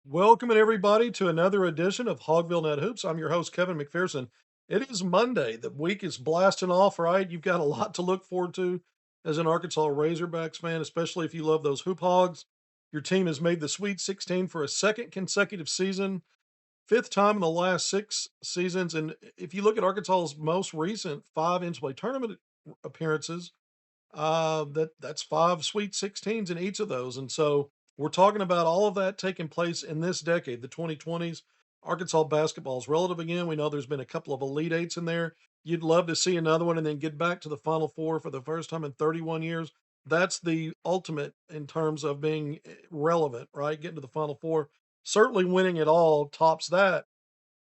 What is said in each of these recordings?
Welcome everybody to another edition of HogvilleNET Hoops. I'm your host, Kevin McPherson. It is Monday. The week is blasting off, right? You've got a lot to look forward to as an Arkansas Razorbacks fan, especially if you love those hoop hogs. Your team has made the Sweet 16 for a second consecutive season, fifth time in the last six seasons. And if you look at Arkansas's most recent five NCAA tournament appearances, that's five Sweet 16s in each of those. And so we're talking about all of that taking place in this decade, the 2020s. Arkansas basketball is relative again. We know there's been a couple of Elite Eights in there. You'd love to see another one and then get back to the Final Four for the first time in 31 years. That's the ultimate in terms of being relevant, right? Getting to the Final Four. Certainly winning it all tops that.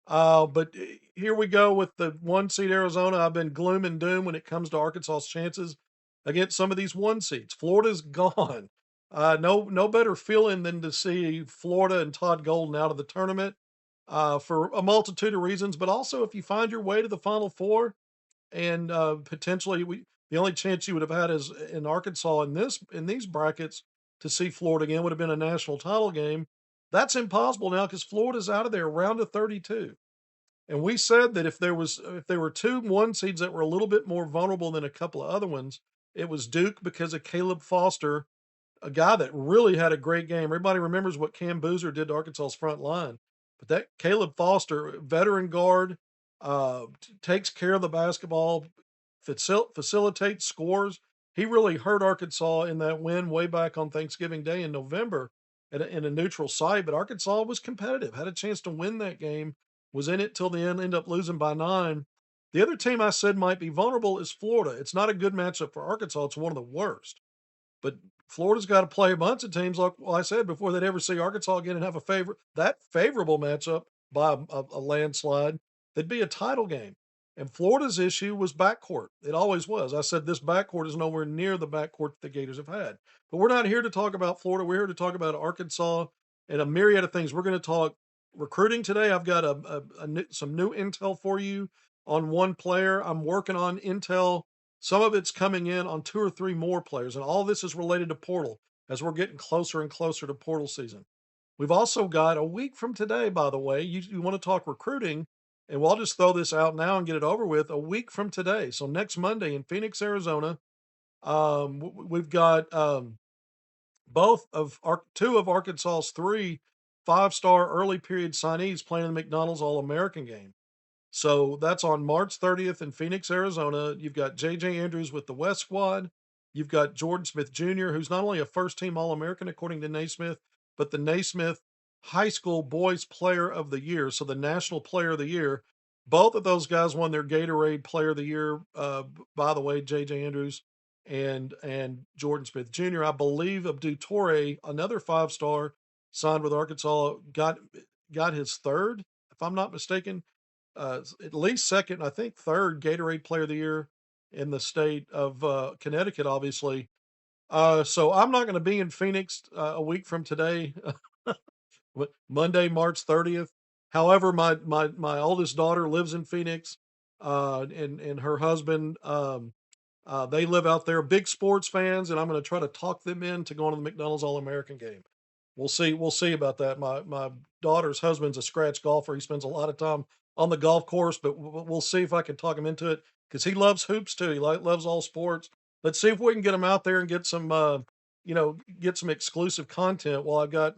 But here we go with the one seed Arizona. I've been gloom and doom when it comes to Arkansas's chances against some of these one seeds. Florida's gone. No better feeling than to see Florida and Todd Golden out of the tournament for a multitude of reasons. But also, if you find your way to the Final Four and potentially the only chance you would have had is in Arkansas in these brackets to see Florida again would have been a national title game. That's impossible now because Florida's out of there round of 32. And we said that if there were two one seeds that were a little bit more vulnerable than a couple of other ones, it was Duke because of Caleb Foster, a guy that really had a great game. Everybody remembers what Cam Boozer did to Arkansas's front line, but that Caleb Foster, veteran guard, takes care of the basketball, facilitates scores. He really hurt Arkansas in that win way back on Thanksgiving Day in November in a neutral site. But Arkansas was competitive, had a chance to win that game, was in it till the end, ended up losing by 9. The other team I said might be vulnerable is Florida. It's not a good matchup for Arkansas. It's one of the worst. But Florida's got to play a bunch of teams, like I said, before they'd ever see Arkansas again and have that favorable matchup by a landslide. That'd be a title game. And Florida's issue was backcourt. It always was. I said this backcourt is nowhere near the backcourt the Gators have had. But we're not here to talk about Florida. We're here to talk about Arkansas and a myriad of things. We're going to talk recruiting today. I've got some new intel for you on one player. I'm working on intel. Some of it's coming in on two or three more players, and all this is related to portal as we're getting closer and closer to portal season. We've also got a week from today, by the way. You want to talk recruiting, and we'll just throw this out now and get it over with. A week from today, so next Monday in Phoenix, Arizona, we've got two of Arkansas's three five-star early period signees playing in the McDonald's All-American game. So that's on March 30th in Phoenix, Arizona. You've got J.J. Andrews with the West Squad. You've got Jordan Smith Jr., who's not only a first team All American, according to Naismith, but the Naismith High School Boys Player of the Year. So the National Player of the Year. Both of those guys won their Gatorade Player of the Year. By the way, J.J. Andrews and Jordan Smith Jr. I believe Abdu Torre, another five-star, signed with Arkansas, got his third, if I'm not mistaken, at least second, I think third Gatorade Player of the Year in the state of Connecticut, obviously. So I'm not going to be in Phoenix a week from today, Monday, March 30th. However, my oldest daughter lives in Phoenix, and her husband, they live out there, big sports fans, and I'm going to try to talk them into going to the McDonald's All American game. We'll see. We'll see about that. My daughter's husband's a scratch golfer. He spends a lot of time on the golf course, but we'll see if I can talk him into it because he loves hoops too. He loves all sports. Let's see if we can get him out there and get some, get some exclusive content while I've got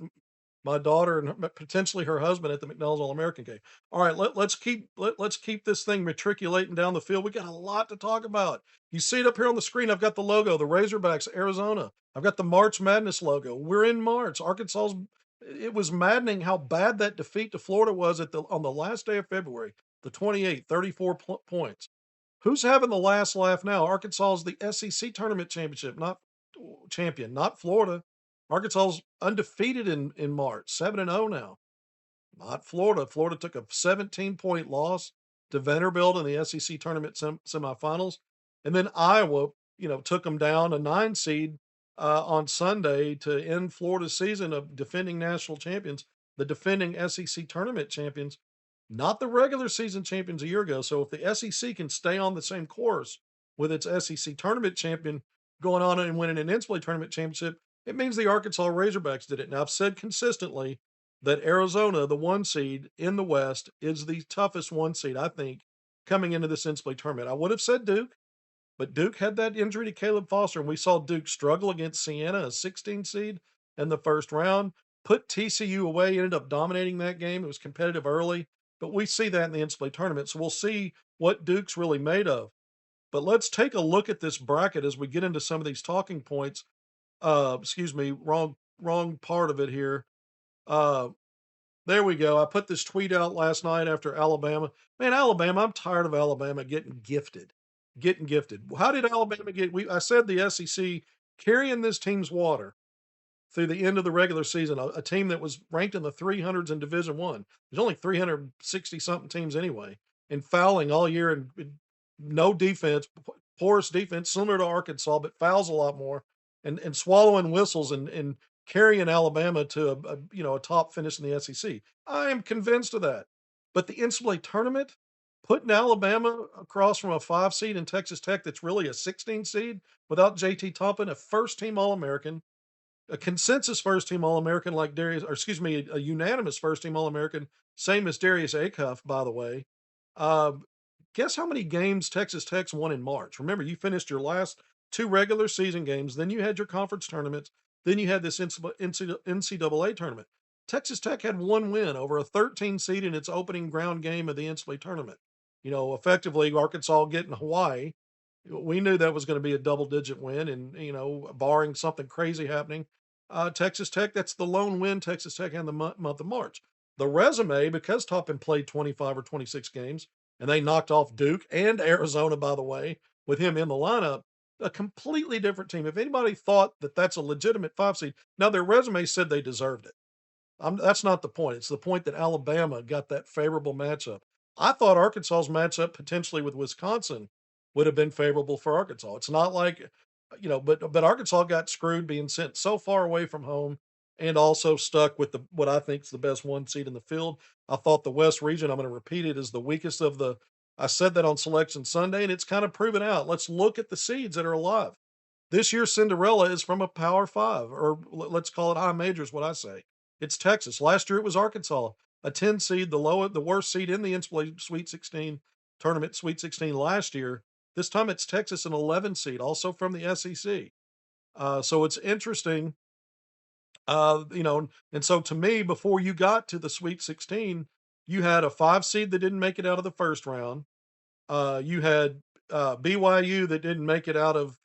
my daughter and potentially her husband at the McDonald's All American game. All right, let's keep this thing matriculating down the field. We got a lot to talk about. You see it up here on the screen. I've got the logo, the Razorbacks, Arizona. I've got the March Madness logo. We're in March. Arkansas's. It was maddening how bad that defeat to Florida was on the last day of February, the 28th, 34 points. Who's having the last laugh now? Arkansas is the SEC tournament champion, not Florida. Arkansas's undefeated in March, 7-0 now. Not Florida. Florida took a 17-point loss to Vanderbilt in the SEC tournament semifinals. And then Iowa, took them down a 9 seed on Sunday to end Florida's season of defending national champions, the defending SEC tournament champions, not the regular season champions a year ago. So if the SEC can stay on the same course with its SEC tournament champion going on and winning an NCAA tournament championship, it means the Arkansas Razorbacks did it. Now, I've said consistently that Arizona, the 1 seed in the West, is the toughest 1 seed, I think, coming into this NCAA tournament. I would have said Duke, but Duke had that injury to Caleb Foster, and we saw Duke struggle against Siena, a 16 seed, in the first round, put TCU away, ended up dominating that game. It was competitive early, but we see that in the NCAA tournament. So we'll see what Duke's really made of. But let's take a look at this bracket as we get into some of these talking points. Excuse me, wrong part of it here. Uh, there we go. I put this tweet out last night after Alabama. Man, Alabama, I'm tired of Alabama getting gifted. Getting gifted. How did Alabama get I said the SEC carrying this team's water through the end of the regular season, a team that was ranked in the 300s in Division One. There's only 360 something teams anyway, and fouling all year and no defense, poorest defense, similar to Arkansas, but fouls a lot more, and swallowing whistles and carrying Alabama to a top finish in the SEC. I am convinced of that. But the NCAA tournament, putting Alabama across from a 5 seed in Texas Tech that's really a 16 seed without JT Toppin, a first team All American, a consensus first team All American like Darius, or excuse me, a unanimous first team All American, same as Darius Acuff, by the way. Uh, guess how many games Texas Tech's won in March? Remember, you finished your last 2 regular season games, then you had your conference tournaments, then you had this NCAA tournament. Texas Tech had 1 win over a 13 seed in its opening ground game of the NCAA tournament. Effectively, Arkansas getting Hawaii. We knew that was going to be a double digit win, and barring something crazy happening, Texas Tech, that's the lone win Texas Tech had in the month of March. The resume, because Toppin played 25 or 26 games, and they knocked off Duke and Arizona, by the way, with him in the lineup, a completely different team. If anybody thought that that's a legitimate 5 seed, now their resume said they deserved it. That's not the point. It's the point that Alabama got that favorable matchup. I thought Arkansas's matchup potentially with Wisconsin would have been favorable for Arkansas. It's not like, but Arkansas got screwed being sent so far away from home and also stuck with the what I think is the best 1 seed in the field. I thought the West region, I'm going to repeat it, is the weakest of the. I said that on Selection Sunday, and it's kind of proven out. Let's look at the seeds that are alive. This year's Cinderella is from a Power Five, or let's call it high majors, what I say. It's Texas. Last year it was Arkansas, a 10 seed, the worst seed in the NCAA Sweet 16 tournament, Sweet 16 last year. This time it's Texas, an 11 seed, also from the SEC. So it's interesting, and so to me, before you got to the Sweet 16, you had a 5 seed that didn't make it out of the first round. You had BYU that didn't make it out of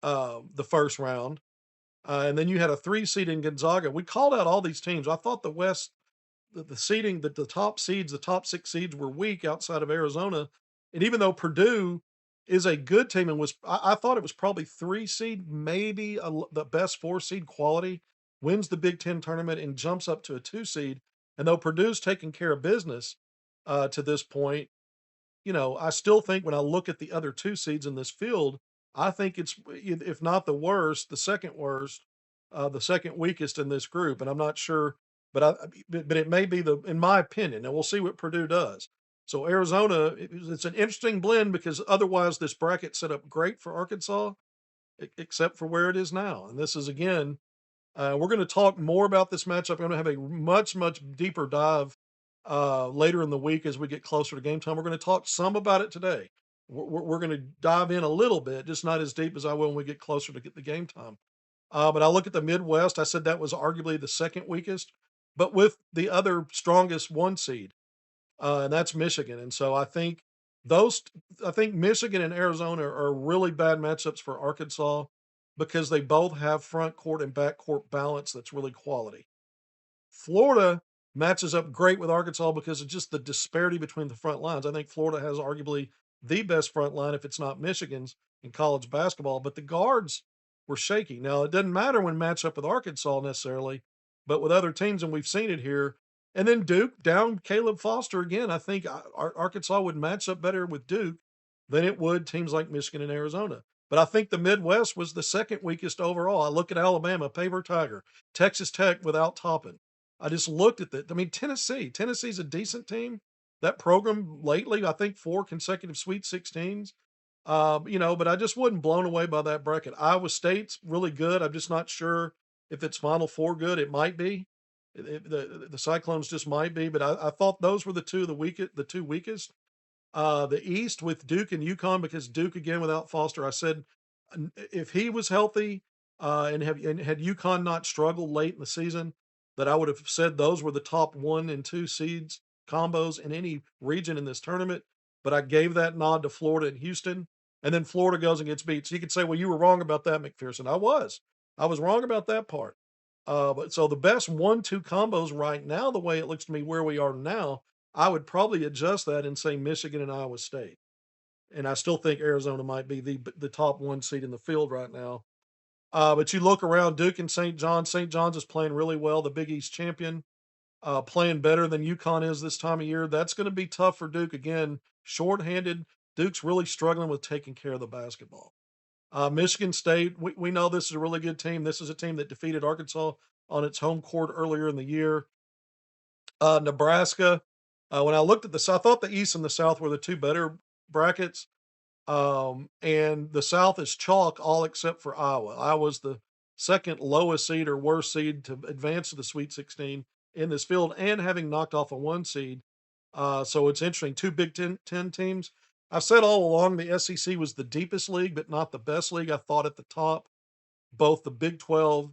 the first round. And then you had a 3 seed in Gonzaga. We called out all these teams. I thought the West, the seeding, that the top seeds, the top 6 seeds were weak outside of Arizona. And even though Purdue is a good team and I thought it was probably 3 seed, maybe the best 4 seed quality, wins the Big Ten tournament and jumps up to a 2 seed. And though Purdue's taking care of business to this point, I still think when I look at the other 2 seeds in this field, I think it's, if not the worst, the second worst, the second weakest in this group. And I'm not sure, but it may be in my opinion, and we'll see what Purdue does. So Arizona, it's an interesting blend because otherwise this bracket set up great for Arkansas, except for where it is now. And this is again, we're going to talk more about this matchup. I'm going to have a much deeper dive later in the week as we get closer to game time. We're going to talk some about it today. We're going to dive in a little bit, just not as deep as I will when we get closer to get the game time. But I look at the Midwest. I said that was arguably the second weakest, but with the other strongest 1 seed, and that's Michigan. And so I think Michigan and Arizona are really bad matchups for Arkansas because they both have front court and back court balance that's really quality. Florida matches up great with Arkansas because of just the disparity between the front lines. I think Florida has arguably the best front line, if it's not Michigan's, in college basketball, but the guards were shaky. Now, it doesn't matter when match up with Arkansas necessarily, but with other teams, and we've seen it here. And then Duke down Caleb Foster again. I think Arkansas would match up better with Duke than it would teams like Michigan and Arizona. But I think the Midwest was the second weakest overall. I look at Alabama, Paver Tiger, Texas Tech without Toppin. I just looked at that. I mean, Tennessee's a decent team. That program lately, I think 4 consecutive Sweet 16s. But I just wasn't blown away by that bracket. Iowa State's really good. I'm just not sure if it's Final Four good. It might be. The Cyclones just might be, but I thought those were the two weakest. The East with Duke and UConn, because Duke again without Foster, I said if he was healthy and had UConn not struggled late in the season, that I would have said those were the top 1 and 2 seeds combos in any region in this tournament. But I gave that nod to Florida and Houston, and then Florida goes and gets beat. So you could say, well, you were wrong about that, McPherson. I was wrong about that part. But so the best 1-2 combos right now, the way it looks to me where we are now, I would probably adjust that and say Michigan and Iowa State. And I still think Arizona might be the top 1 seed in the field right now. But you look around Duke and St. John's. St. John's is playing really well, the Big East champion, playing better than UConn is this time of year. That's going to be tough for Duke again. Shorthanded, Duke's really struggling with taking care of the basketball. Michigan State, we know this is a really good team. This is a team that defeated Arkansas on its home court earlier in the year. Nebraska, when I looked at this, I thought the East and the South were the two better brackets. And the South is chalk all except for Iowa. Iowa's the second lowest seed or worst seed to advance to the Sweet 16 in this field and having knocked off a 1 seed. So it's interesting. Two Big Ten teams. I've said all along the SEC was the deepest league, but not the best league. I thought at the top, both the Big 12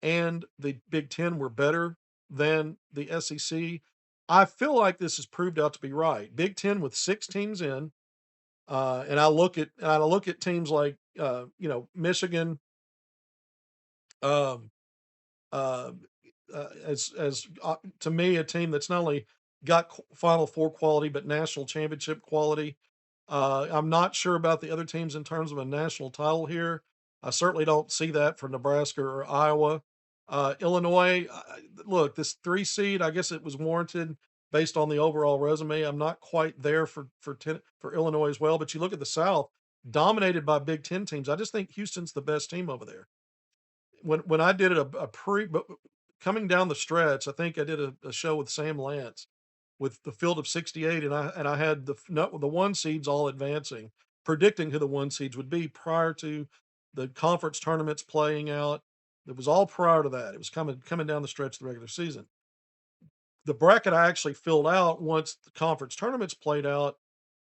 and the Big Ten were better than the SEC. I feel like this has proved out to be right. Big Ten with 6 teams in, and I look at teams like Michigan, um, uh, as to me a team that's not only got Final Four quality but national championship quality. I'm not sure about the other teams in terms of a national title here. I certainly don't see that for Nebraska or Iowa. Illinois, look, this 3 seed, I guess it was warranted based on the overall resume. I'm not quite there for Illinois as well, but you look at the South, dominated by Big Ten teams. I just think Houston's the best team over there. When I did it a pre, but coming down the stretch, I think I did a show with Sam Lance with the field of 68, and I had the 1 seeds all advancing, predicting who the 1 seeds would be prior to the conference tournaments playing out. It was all prior to that. It was coming down the stretch of the regular season. The bracket I actually filled out once the conference tournaments played out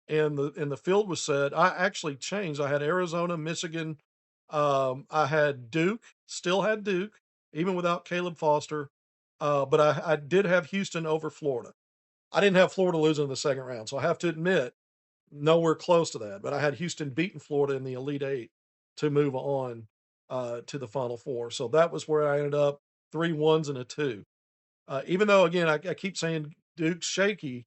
and the field was set. I actually changed. I had Arizona, Michigan. I had Duke, still had Duke, even without Caleb Foster. But I did have Houston over Florida. I didn't have Florida losing in the second round, so I have to admit, nowhere close to that. But I had Houston beating Florida in the Elite Eight to move on to the Final Four. So that was where I ended up 3 1s and a 2. Even though, again, I keep saying Duke's shaky,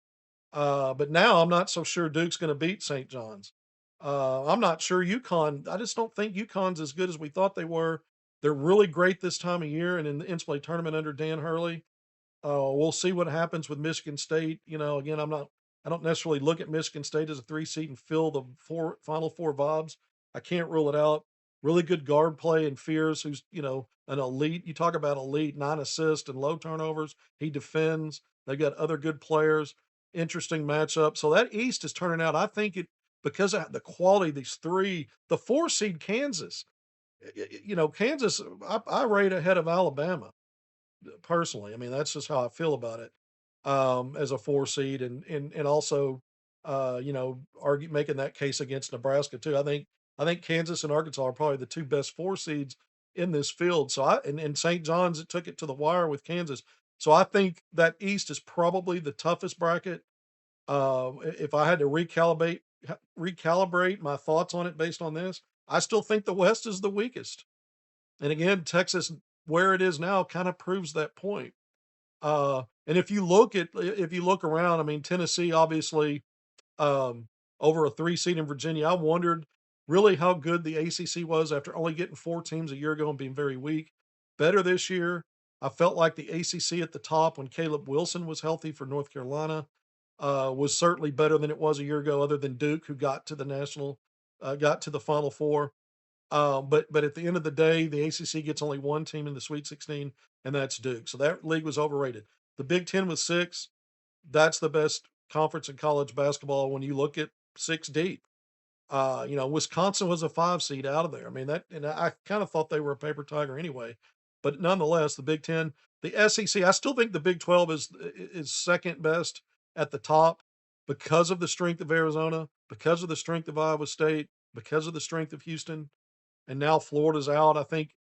but now I'm not so sure Duke's going to beat St. John's. I'm not sure UConn. I just don't think UConn's as good as we thought they were. They're really great this time of year and in the NCAA tournament under Dan Hurley. We'll see what happens with Michigan State. Again, I don't necessarily look at Michigan State as a 3 seed and fill the final four vibes. I can't rule it out. Really good guard play and Fears, who's, an elite. You talk about elite, 9 assists and low turnovers. He defends. They've got other good players. Interesting matchup. So that East is turning out. I think because of the quality of these three, the 4 seed Kansas, Kansas, I rate ahead of Alabama personally. I mean, that's just how I feel about it. As a 4 seed and also argue making that case against Nebraska too. I think Kansas and Arkansas are probably the two best 4 seeds in this field. So and St. John's it took it to the wire with Kansas. So I think that East is probably the toughest bracket. If I had to recalibrate my thoughts on it based on this, I still think the West is the weakest. And again, Texas, where it is now, kind of proves that point. And if you look around, I mean, Tennessee obviously over a 3 seed in Virginia. I wondered really how good the ACC was after only getting 4 teams a year ago and being very weak. Better this year. I felt like the ACC at the top when Caleb Wilson was healthy for North Carolina was certainly better than it was a year ago, other than Duke, who got to the Final Four. But at the end of the day, the ACC gets only 1 team in the Sweet 16, and that's Duke. So that league was overrated. The Big Ten was 6. That's the best conference in college basketball when you look at 6 deep. Wisconsin was a 5 seed out of there. I mean, and I kind of thought they were a paper tiger anyway. But nonetheless, the Big Ten, The SEC, I still think the Big 12 is second best at the top because of the strength of Arizona, because of the strength of Iowa State, because of the strength of Houston, and now Florida's out. I think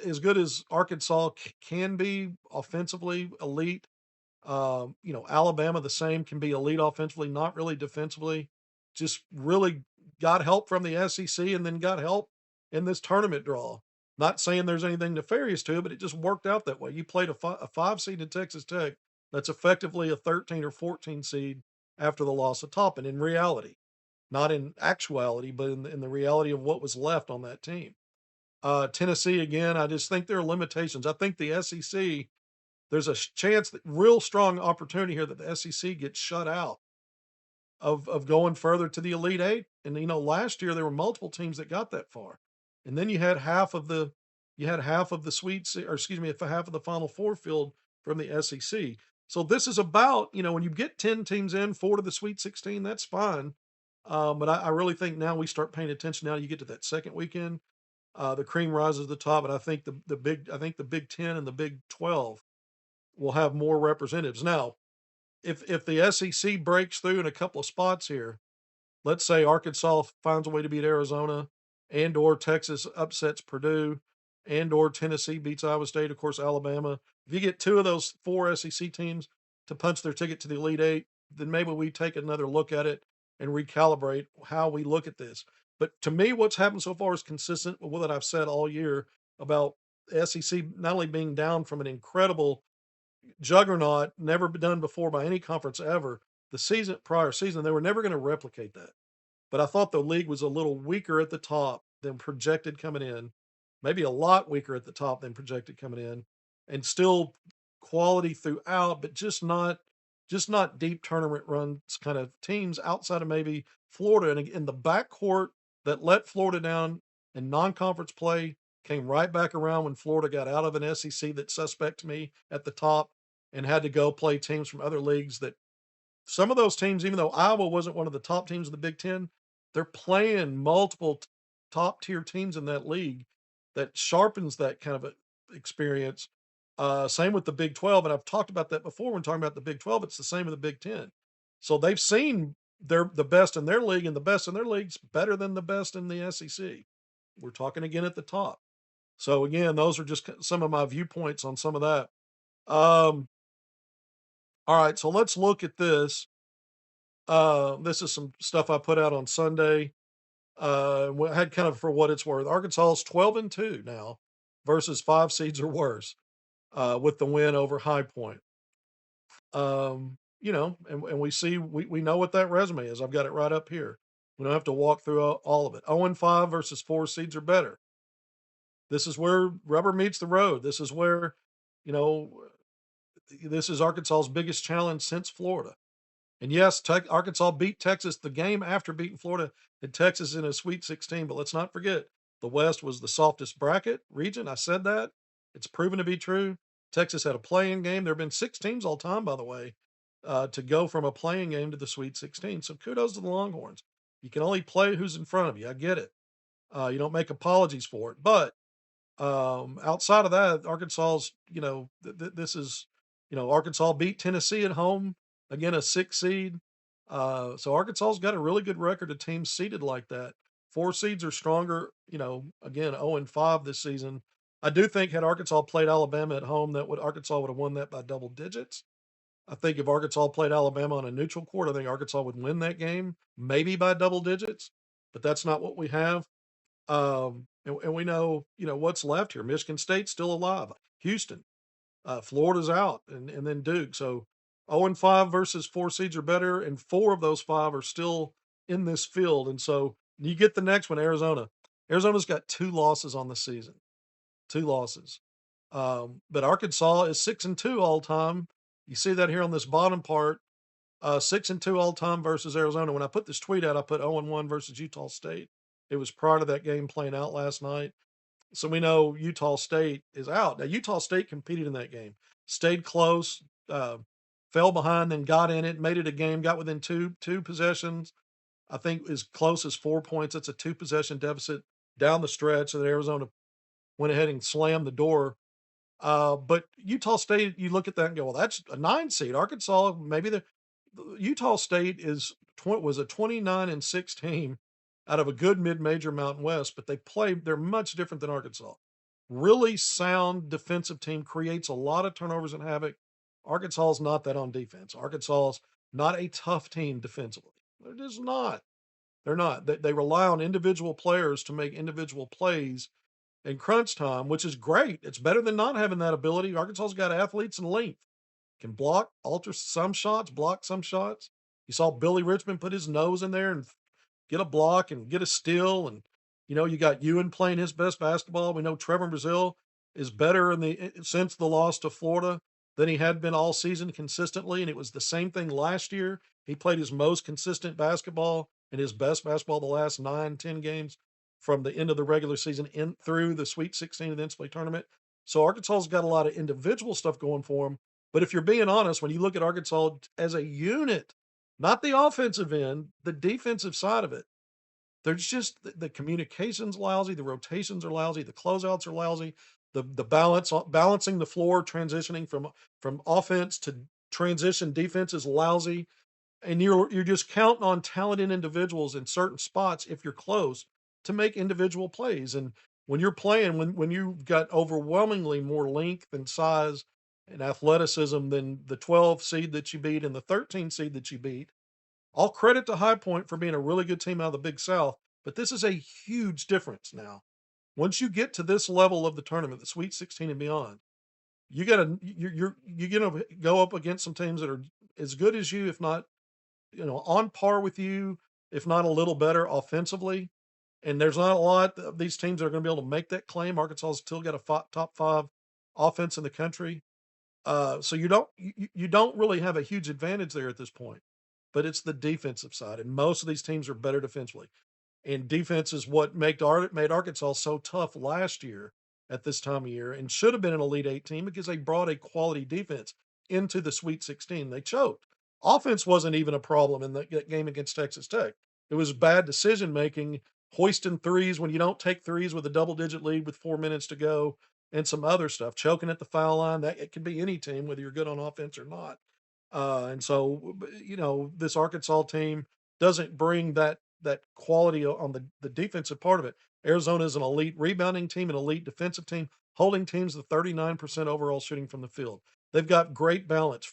as good as Arkansas can be offensively elite, Alabama the same, can be elite offensively, not really defensively. Just really got help from the SEC and then got help in this tournament draw. Not saying there's anything nefarious to it, but it just worked out that way. You played a 5 seed in Texas Tech that's effectively a 13 or 14 seed after the loss of Toppin in reality, not in actuality, but in the reality of what was left on that team. Tennessee, again, I just think there are limitations. I think the SEC, there's a chance that real strong opportunity here that the SEC gets shut out of going further to the Elite Eight. And last year there were multiple teams that got that far, and then you had half of the or excuse me, half of the Final Four field from the SEC. So this is about when you get 10 teams in, 4 to the Sweet 16, that's fine. But I really think now we start paying attention. Now you get to that second weekend, the cream rises to the top, and I think the Big 10 and the Big 12 will have more representatives. Now, if the SEC breaks through in a couple of spots here, let's say Arkansas finds a way to beat Arizona, and or Texas upsets Purdue, and or Tennessee beats Iowa State, of course Alabama. If you get 2 of those 4 SEC teams to punch their ticket to the Elite Eight, then maybe we take another look at it and recalibrate how we look at this. But to me, what's happened so far is consistent with what I've said all year about SEC not only being down from an incredible juggernaut, never been done before by any conference ever. The prior season, they were never going to replicate that. But I thought the league was a little weaker at the top than projected coming in, maybe a lot weaker at the top than projected coming in, and still quality throughout, but just not deep tournament runs kind of teams outside of maybe Florida. And in the backcourt that let Florida down in non-conference play came right back around when Florida got out of an SEC that's suspect to me at the top and had to go play teams from other leagues that some of those teams, even though Iowa wasn't one of the top teams in the Big Ten, they're playing multiple top tier teams in that league that sharpens that kind of experience. Same with the Big 12. And I've talked about that before when talking about the Big 12. It's the same with the Big 10. So they've seen the best in their league, and the best in their league's better than the best in the SEC. We're talking again at the top. So again, those are just some of my viewpoints on some of that. Um, all right, so let's look at this. This is some stuff I put out on Sunday. Had kind of for what it's worth. Arkansas is 12-2 now versus 5 seeds or worse, with the win over High Point. And we know what that resume is. I've got it right up here. We don't have to walk through all of it. 0-5 versus 4 seeds or better. This is where rubber meets the road. This is where, you know, this is Arkansas's biggest challenge since Florida. And yes, Arkansas beat Texas the game after beating Florida and Texas in a Sweet 16. But let's not forget, the West was the softest bracket region. I said that. It's proven to be true. Texas had a playing game. There have been 6 teams all time, by the way, to go from a playing game to the Sweet 16. So kudos to the Longhorns. You can only play who's in front of you. I get it. You don't make apologies for it. But outside of that, Arkansas's, this is, Arkansas beat Tennessee at home, again, a 6 seed. So Arkansas's got a really good record of teams seeded like that. 4 seeds are stronger, again, 0-5 this season. I do think had Arkansas played Alabama at home, Arkansas would have won that by double digits. I think if Arkansas played Alabama on a neutral court, I think Arkansas would win that game, maybe by double digits, but that's not what we have. And we know, what's left here. Michigan State's still alive. Houston, Florida's out, and then Duke. So 0-5 versus 4 seeds or better, and 4 of those 5 are still in this field. And so you get the next one, Arizona. Arizona's got 2 losses on the season, 2 losses. But Arkansas is 6-2 all time. You see that here on this bottom part. 6-2 all time versus Arizona. When I put this tweet out, I put 0-1 versus Utah State. It was prior to that game playing out last night. So we know Utah State is out. Now, Utah State competed in that game, stayed close, fell behind, then got in it, made it a game, got within two possessions. I think as close as 4 points. It's a 2 possession deficit down the stretch. So that Arizona went ahead and slammed the door But Utah State, you look at that and go, well, that's a 9 seed. Arkansas, maybe the Utah State was a 29-6 team out of a good mid-major Mountain West, but they're much different than Arkansas. Really sound defensive team, creates a lot of turnovers and havoc. Arkansas is not that on defense. Arkansas is not a tough team defensively. They're just not. They're not. They rely on individual players to make individual plays in crunch time, which is great. It's better than not having that ability. Arkansas's got athletes and length, can block, alter some shots, block some shots. You saw Billy Richmond put his nose in there and get a block and get a steal. And, you got Ewan playing his best basketball. We know Trevor Brazile is better since the loss to Florida than he had been all season consistently. And it was the same thing last year. He played his most consistent basketball and his best basketball the last 9, 10 games from the end of the regular season in through the Sweet 16 of the NCAA tournament. So Arkansas's got a lot of individual stuff going for them. But if you're being honest, when you look at Arkansas as a unit, not the offensive end, the defensive side of it, there's just the communication's lousy, the rotations are lousy, the closeouts are lousy, the balancing the floor, transitioning from offense to transition defense is lousy, and you're just counting on talented individuals in certain spots if you're close to make individual plays. And when you're playing, when you've got overwhelmingly more length and size and athleticism than the 12 seed that you beat and the 13 seed that you beat, all credit to High Point for being a really good team out of the Big South, but this is a huge difference now. Once you get to this level of the tournament, the Sweet 16 and beyond, you're gonna go up against some teams that are as good as you, if not, on par with you, if not a little better offensively. And there's not a lot of these teams that are going to be able to make that claim. Arkansas's still got a top five offense in the country. So you don't really have a huge advantage there at this point, but it's the defensive side, and most of these teams are better defensively. And defense is what made Arkansas so tough last year at this time of year, and should have been an Elite Eight team because they brought a quality defense into the Sweet 16. They choked. Offense wasn't even a problem in that game against Texas Tech. It was bad decision making, hoisting threes when you don't take threes with a double-digit lead with 4 minutes to go, and some other stuff, choking at the foul line. That it could be any team, whether you're good on offense or not. And so, this Arkansas team doesn't bring that quality on the defensive part of it. Arizona is an elite rebounding team, an elite defensive team, holding teams to 39% overall shooting from the field. They've got great balance,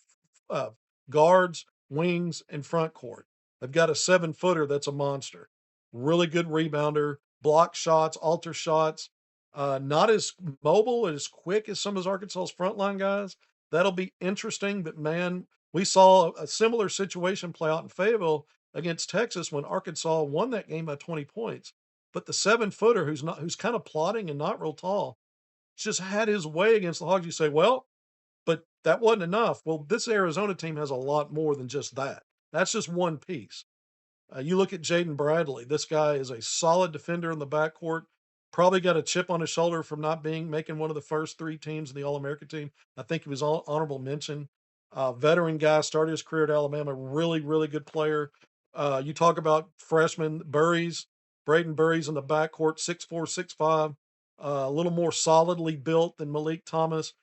guards, wings, and front court. They've got a 7-footer that's a monster, really good rebounder, block shots, alter shots. Not as mobile and as quick as some of Arkansas's frontline guys. That'll be interesting. But man, we saw a similar situation play out in Fayetteville against Texas when Arkansas won that game by 20 points. But the 7-footer who's kind of plodding and not real tall, just had his way against the Hogs. You say, well, but that wasn't enough. Well, this Arizona team has a lot more than just that. That's just one piece. You look at Jaden Bradley. This guy is a solid defender in the backcourt. Probably got a chip on his shoulder from not making one of the first 3 teams in the All-American team. I think he was honorable mention. Veteran guy, started his career at Alabama. Really, really good player. You talk about freshman Braden Burries in the backcourt, 6'4", 6'5", a little more solidly built than Malik Thomas.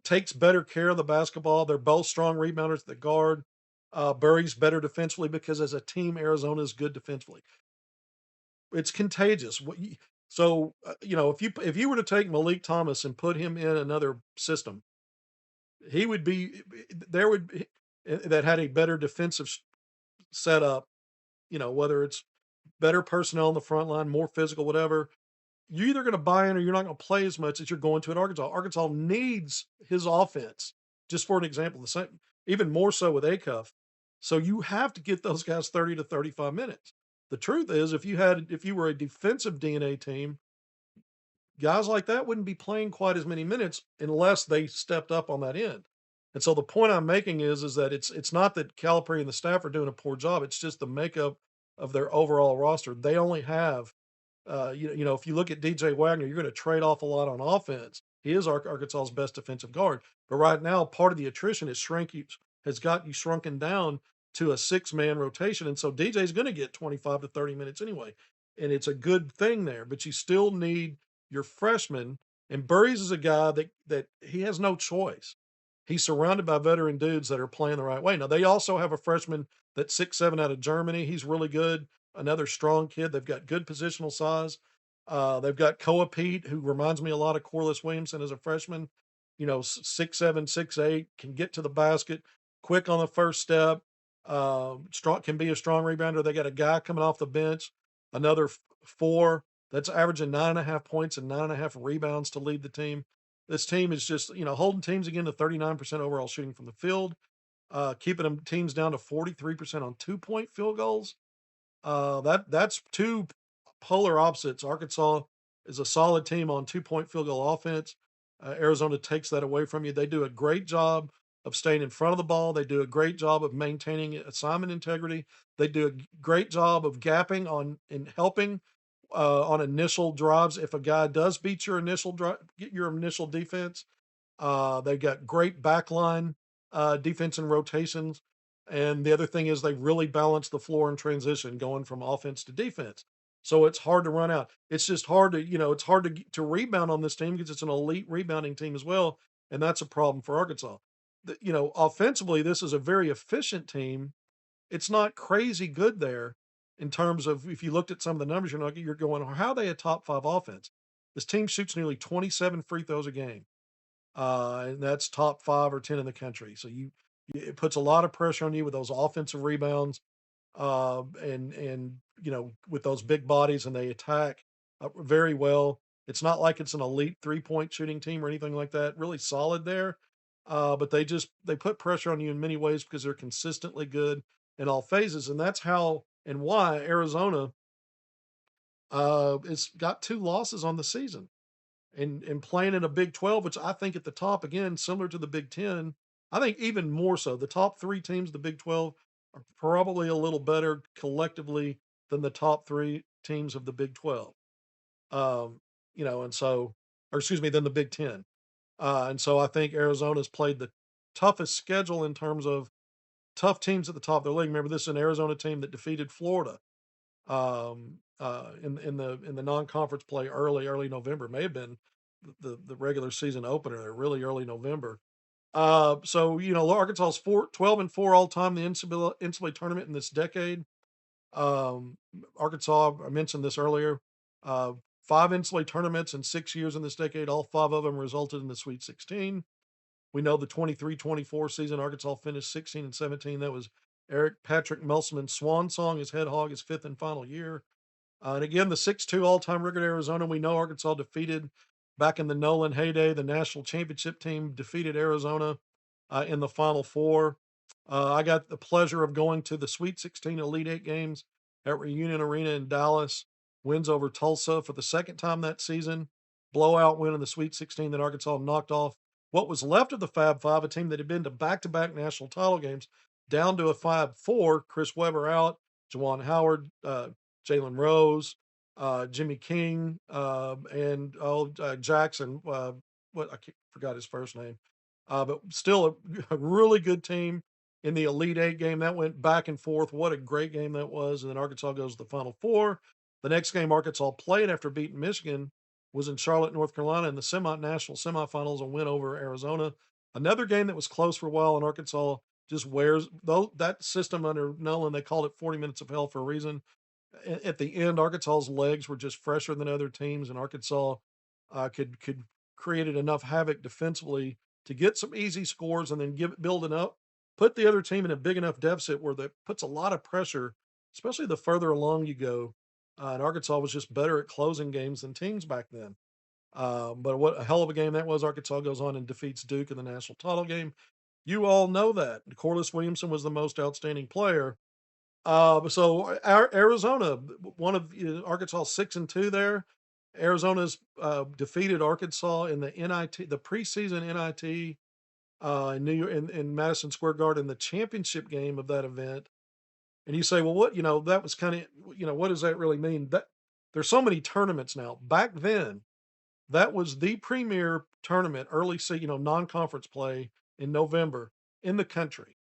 Takes better care of the basketball. They're both strong rebounders at the guard. Burry's better defensively because as a team, Arizona is good defensively. It's contagious. So, if you were to take Malik Thomas and put him in another system, he would be that had a better defensive setup. Whether it's better personnel on the front line, more physical, whatever. You're either going to buy in or you're not going to play as much as you're going to at Arkansas. Arkansas needs his offense. Just for an example, the same, even more so with Acuff. So you have to get those guys 30 to 35 minutes. The truth is, if you were a defensive DNA team, guys like that wouldn't be playing quite as many minutes unless they stepped up on that end. And so the point I'm making is that it's not that Calipari and the staff are doing a poor job. It's just the makeup of their overall roster. They only have, if you look at DJ Wagner, you're going to trade off a lot on offense. He is Arkansas's best defensive guard. But right now, part of the attrition has got you shrunken down to a 6-man rotation. And so DJ's going to get 25 to 30 minutes anyway. And it's a good thing there, but you still need your freshmen And Burries is a guy that he has no choice. He's surrounded by veteran dudes that are playing the right way. Now they also have a freshman that's 6'7" out of Germany. He's really good. Another strong kid. They've got good positional size. They've got Koa Pete, who reminds me a lot of Corliss Williamson as a freshman. 6'7", 6'8", can get to the basket, quick on the first step. Strong, can be a strong rebounder. They got a guy coming off the bench, another four that's averaging 9.5 points and 9.5 rebounds to lead the team. This team is just, holding teams again to 39% overall shooting from the field, keeping them teams down to 43% on 2-point field goals. That's two polar opposites. Arkansas is a solid team on 2-point field goal offense. Arizona takes that away from you. They do a great job of staying in front of the ball. They do a great job of maintaining assignment integrity. They do a great job of gapping on and helping on initial drives. If a guy does beat your initial drive, get your initial defense, they've got great backline defense and rotations. And the other thing is they really balance the floor in transition, going from offense to defense. So it's hard to run out. It's just hard to, it's hard to rebound on this team because it's an elite rebounding team as well. And that's a problem for Arkansas. Offensively, this is a very efficient team. It's not crazy good there in terms of, if you looked at some of the numbers, you're going, how are they a top five offense? This team shoots nearly 27 free throws a game, and that's top 5 or 10 in the country. So it puts a lot of pressure on you with those offensive rebounds, and with those big bodies, and they attack very well. It's not like it's an elite 3-point shooting team or anything like that. Really solid there, but they put pressure on you in many ways because they're consistently good in all phases, and that's how and why Arizona it's got 2 losses on the season and playing in a Big 12, which I think at the top, again, similar to the Big 10, I think even more so. The top 3 teams of the Big 12 are probably a little better collectively than the top 3 teams of the Big 12. And so, or excuse me, than the Big 10. And so I think Arizona's played the toughest schedule in terms of tough teams at the top of their league. Remember, this is an Arizona team that defeated Florida in the non-conference play early November. May have been the regular season opener there, really early November. So Arkansas's 12-4 all time in the NCAA tournament in this decade. Arkansas, I mentioned this earlier, 5 NCAA tournaments in 6 years in this decade. All 5 of them resulted in the Sweet 16. We know the 23-24 season, Arkansas finished 16-17. That was Eric Patrick Melsman's swan song, his head hog, his 5th and final year. And again, the 6-2 all-time record Arizona. We know Arkansas defeated back in the Nolan heyday. The national championship team defeated Arizona in the Final Four. I got the pleasure of going to the Sweet 16 Elite Eight games at Reunion Arena in Dallas. Wins over Tulsa for the second time that season. Blowout win in the Sweet 16 that Arkansas knocked off what was left of the Fab Five, a team that had been to back-to-back national title games, down to a 5-4. Chris Webber out, Juwan Howard, Jalen Rose, Jimmy King, and Jackson. Forgot his first name, but still a really good team in the Elite Eight game. That went back and forth. What a great game that was! And then Arkansas goes to the Final Four. The next game Arkansas played after beating Michigan was in Charlotte, North Carolina, in the national semifinals, and win over Arizona. Another game that was close for a while, and Arkansas just wears though that system under Nolan. They called it 40 minutes of hell for a reason. At the end, Arkansas's legs were just fresher than other teams, and Arkansas could created enough havoc defensively to get some easy scores and then build it up, put the other team in a big enough deficit where that puts a lot of pressure, especially the further along you go. And Arkansas was just better at closing games than teams back then. But what a hell of a game that was. Arkansas goes on and defeats Duke in the national title game. You all know that. Corliss Williamson was the most outstanding player. So Arizona, one of Arkansas 6-2 there. Arizona's defeated Arkansas in the NIT, the preseason NIT in New York in Madison Square Garden, the championship game of that event. And you say, well, what that was kind of what does that really mean? That there's so many tournaments now. Back then, that was the premier tournament, early non-conference play in November in the country.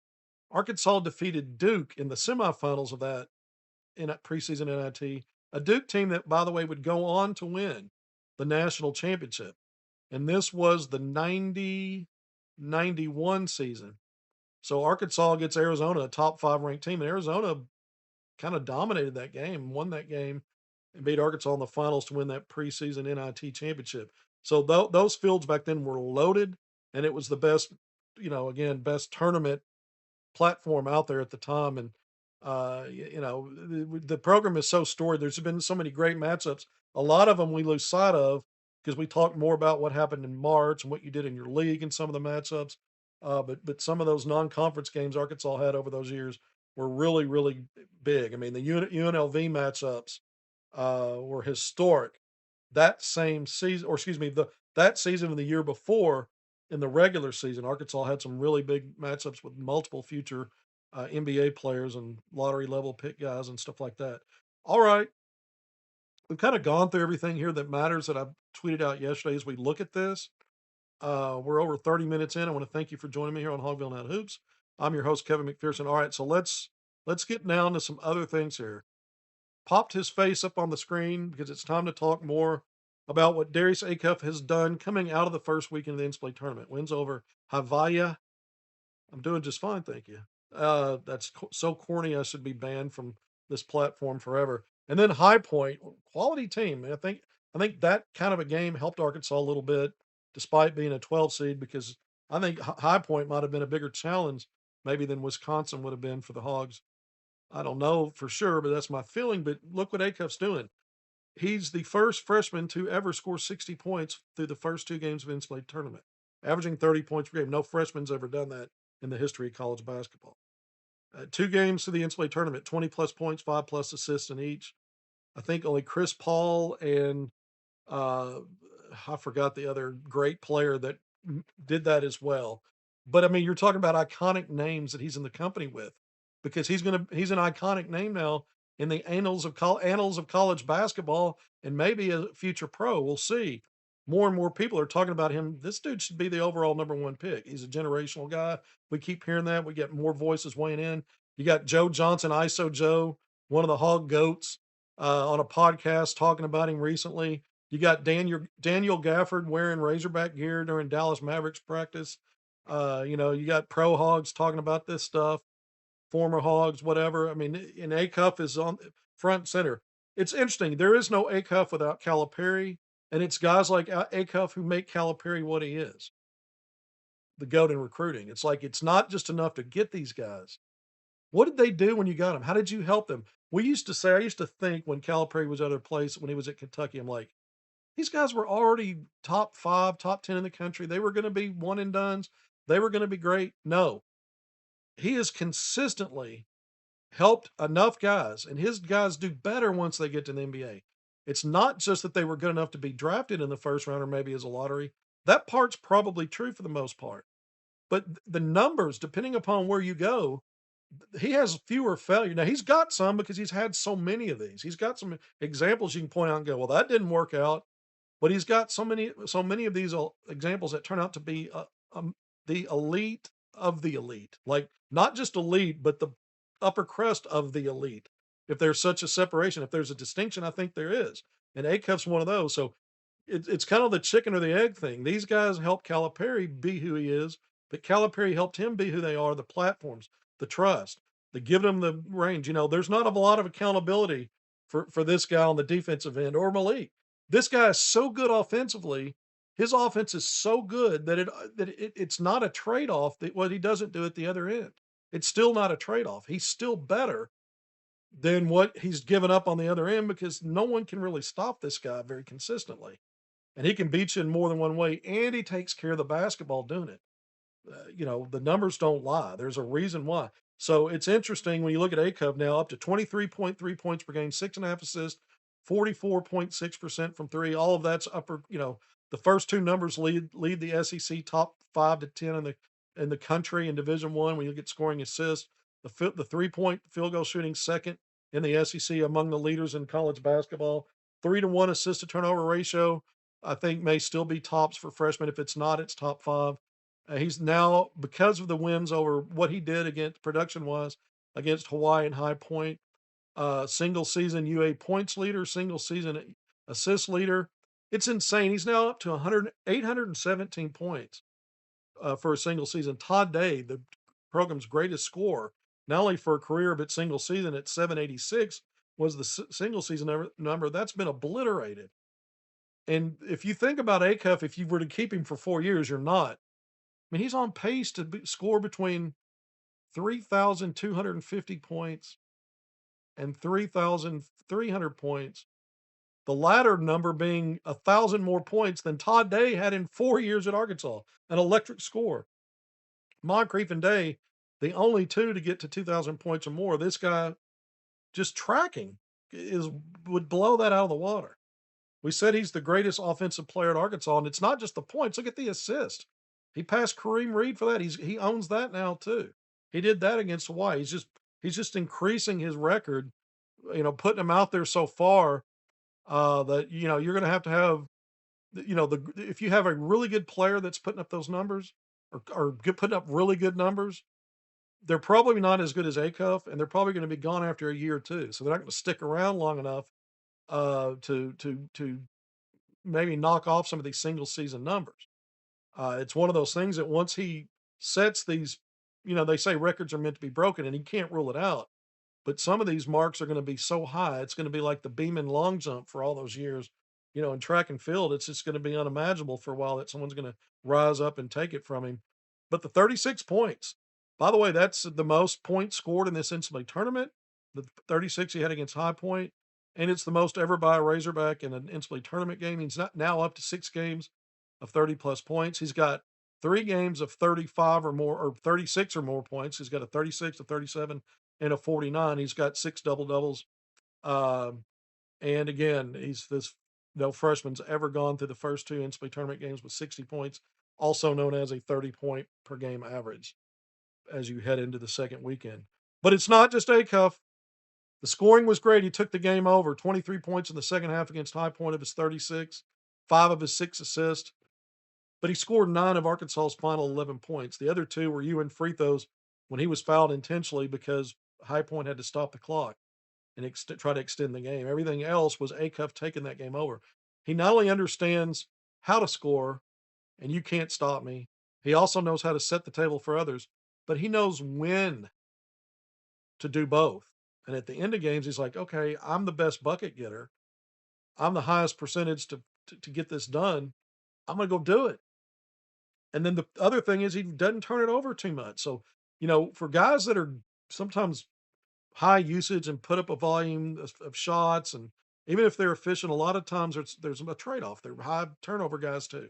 Arkansas defeated Duke in the semifinals of that in a preseason NIT, a Duke team that, by the way, would go on to win the national championship. and this was the 90-91 season. So Arkansas gets Arizona, a top 5 ranked team, and Arizona kind of dominated that game, won that game, and beat Arkansas in the finals to win that preseason NIT championship. So those fields back then were loaded, and it was the best, again, best tournament platform out there at the time. And the program is so storied. There's been so many great matchups. A lot of them we lose sight of because we talk more about what happened in March and what you did in your league and some of the matchups. But some of those non-conference games Arkansas had over those years were really, really big. I mean, the UNLV matchups were historic. That same season, or excuse me, that season and the year before, in the regular season, Arkansas had some really big matchups with multiple future NBA players and lottery level pick guys and stuff like that. All right, we've kind of gone through everything here that matters that I tweeted out yesterday. As we look at this, we're over 30 minutes in. I want to thank you for joining me here on HogvilleNET Hoops. I'm your host, Kevin McPherson. All right, so let's get down to some other things here. Popped his face up on the screen because it's time to talk more about what Darius Acuff has done coming out of the first weekend of the NCAA tournament. Wins over Havaya. I'm doing just fine, thank you. That's so corny. I should be banned from this platform forever. And then High Point, quality team. And I think that kind of a game helped Arkansas a little bit, despite being a 12 seed, because I think High Point might have been a bigger challenge maybe than Wisconsin would have been for the Hogs. I don't know for sure, but that's my feeling. But look what Acuff's doing. He's the first freshman to ever score 60 points through the first 2 games of NCAA tournament, averaging 30 points per game. No freshman's ever done that in the history of college basketball. 2 games to the NCAA tournament, 20 plus points, 5 plus assists in each. I think only Chris Paul and uh, I forgot the other great player that did that as well. But I mean, you're talking about iconic names that he's in the company with, because he's an iconic name now in the annals of college basketball, and maybe a future pro. We'll see. More and more people are talking about him. This dude should be the overall #1 pick. He's a generational guy. We keep hearing that. We get more voices weighing in. You got Joe Johnson, ISO Joe, one of the hog goats, on a podcast talking about him recently. You got Daniel Gafford wearing Razorback gear during Dallas Mavericks practice. You got pro hogs talking about this stuff, former hogs, whatever. I mean, and Acuff is on front and center. It's interesting. There is no Acuff without Calipari, and it's guys like Acuff who make Calipari what he is, the goat in recruiting. It's like it's not just enough to get these guys. What did they do when you got them? How did you help them? I used to think when Calipari was other place, when he was at Kentucky, I'm like, these guys were already top 5, top 10 in the country. They were going to be one and dones. They were going to be great. No, he has consistently helped enough guys, and his guys do better once they get to the NBA. It's not just that they were good enough to be drafted in the first round or maybe as a lottery. That part's probably true for the most part. But the numbers, depending upon where you go, he has fewer failures. Now he's got some because he's had so many of these. He's got some examples you can point out and go, well, that didn't work out. But he's got so many of these examples that turn out to be the elite of the elite, like not just elite, but the upper crust of the elite. If there's such a separation, if there's a distinction, I think there is, and Acuff's one of those. So it's kind of the chicken or the egg thing. These guys helped Calipari be who he is, but Calipari helped him be who they are. The platforms, the trust, the giving them the range. There's not a lot of accountability for this guy on the defensive end or Malik. This guy is so good offensively. His offense is so good that it's not a trade off that what he doesn't do at the other end. It's still not a trade off. He's still better than what he's given up on the other end because no one can really stop this guy very consistently, and he can beat you in more than one way, and he takes care of the basketball doing it. The numbers don't lie. There's a reason why. So it's interesting when you look at Acuff now, up to 23.3 points per game, 6.5 assists, 44.6% from three. All of that's upper. The first 2 numbers lead the SEC top 5 to 10 in the country in Division I when you get scoring assists. The 3-point field goal shooting second in the SEC among the leaders in college basketball. 3-to-1 assist to turnover ratio, I think, may still be tops for freshmen. If it's not, it's top 5. He's now, because of the wins over what he did against production wise against Hawaii and High Point, single season UA points leader, single season assist leader. It's insane. He's now up to 817 points for a single season. Todd Day, the program's greatest scorer, not only for a career but single season at 786 was the single season number. That's been obliterated. And if you think about Acuff, if you were to keep him for 4 years, you're not. I mean, he's on pace to score between 3,250 points and 3,300 points. The latter number being 1,000 more points than Todd Day had in 4 years at Arkansas, an electric score. Moncrief and Day, the only two to get to 2,000 points or more. This guy just tracking is would blow that out of the water. We said he's the greatest offensive player at Arkansas, and it's not just the points. Look at the assist. He passed Kareem Reed for that. He owns that now too. He did that against Hawaii. He's just increasing his record, putting him out there so far that you're going to have if you have a really good player that's putting up those numbers or putting up really good numbers, they're probably not as good as Acuff, and they're probably going to be gone after a year or two. So they're not going to stick around long enough to maybe knock off some of these single season numbers. It's one of those things that once he sets these, they say records are meant to be broken, and he can't rule it out. But some of these marks are going to be so high, it's going to be like the Beeman long jump for all those years. In track and field, it's just going to be unimaginable for a while that someone's going to rise up and take it from him. But the 36 points, by the way, that's the most points scored in this NCAA tournament. The 36 he had against High Point, and it's the most ever by a Razorback in an NCAA tournament game. He's not now up to 6 games of 30 plus points. He's got 3 games of 35 or more, or 36 or more points. He's got a 36, a 37, and a 49. He's got 6 double doubles. And again, he's this no freshman's ever gone through the first two NCAA tournament games with 60 points, also known as a 30-point per game average as you head into the second weekend. But it's not just Acuff. The scoring was great. He took the game over. 23 points in the second half against High Point of his 36, 5 of his 6 assists. But he scored 9 of Arkansas's final 11 points. The other 2 were UN free throws when he was fouled intentionally because High Point had to stop the clock and try to extend the game. Everything else was Acuff taking that game over. He not only understands how to score, and you can't stop me, he also knows how to set the table for others, but he knows when to do both. And at the end of games, he's like, okay, I'm the best bucket getter. I'm the highest percentage to get this done. I'm going to go do it. And then the other thing is he doesn't turn it over too much. So, for guys that are sometimes high usage and put up a volume of shots, and even if they're efficient, a lot of times there's a trade-off. They're high turnover guys too.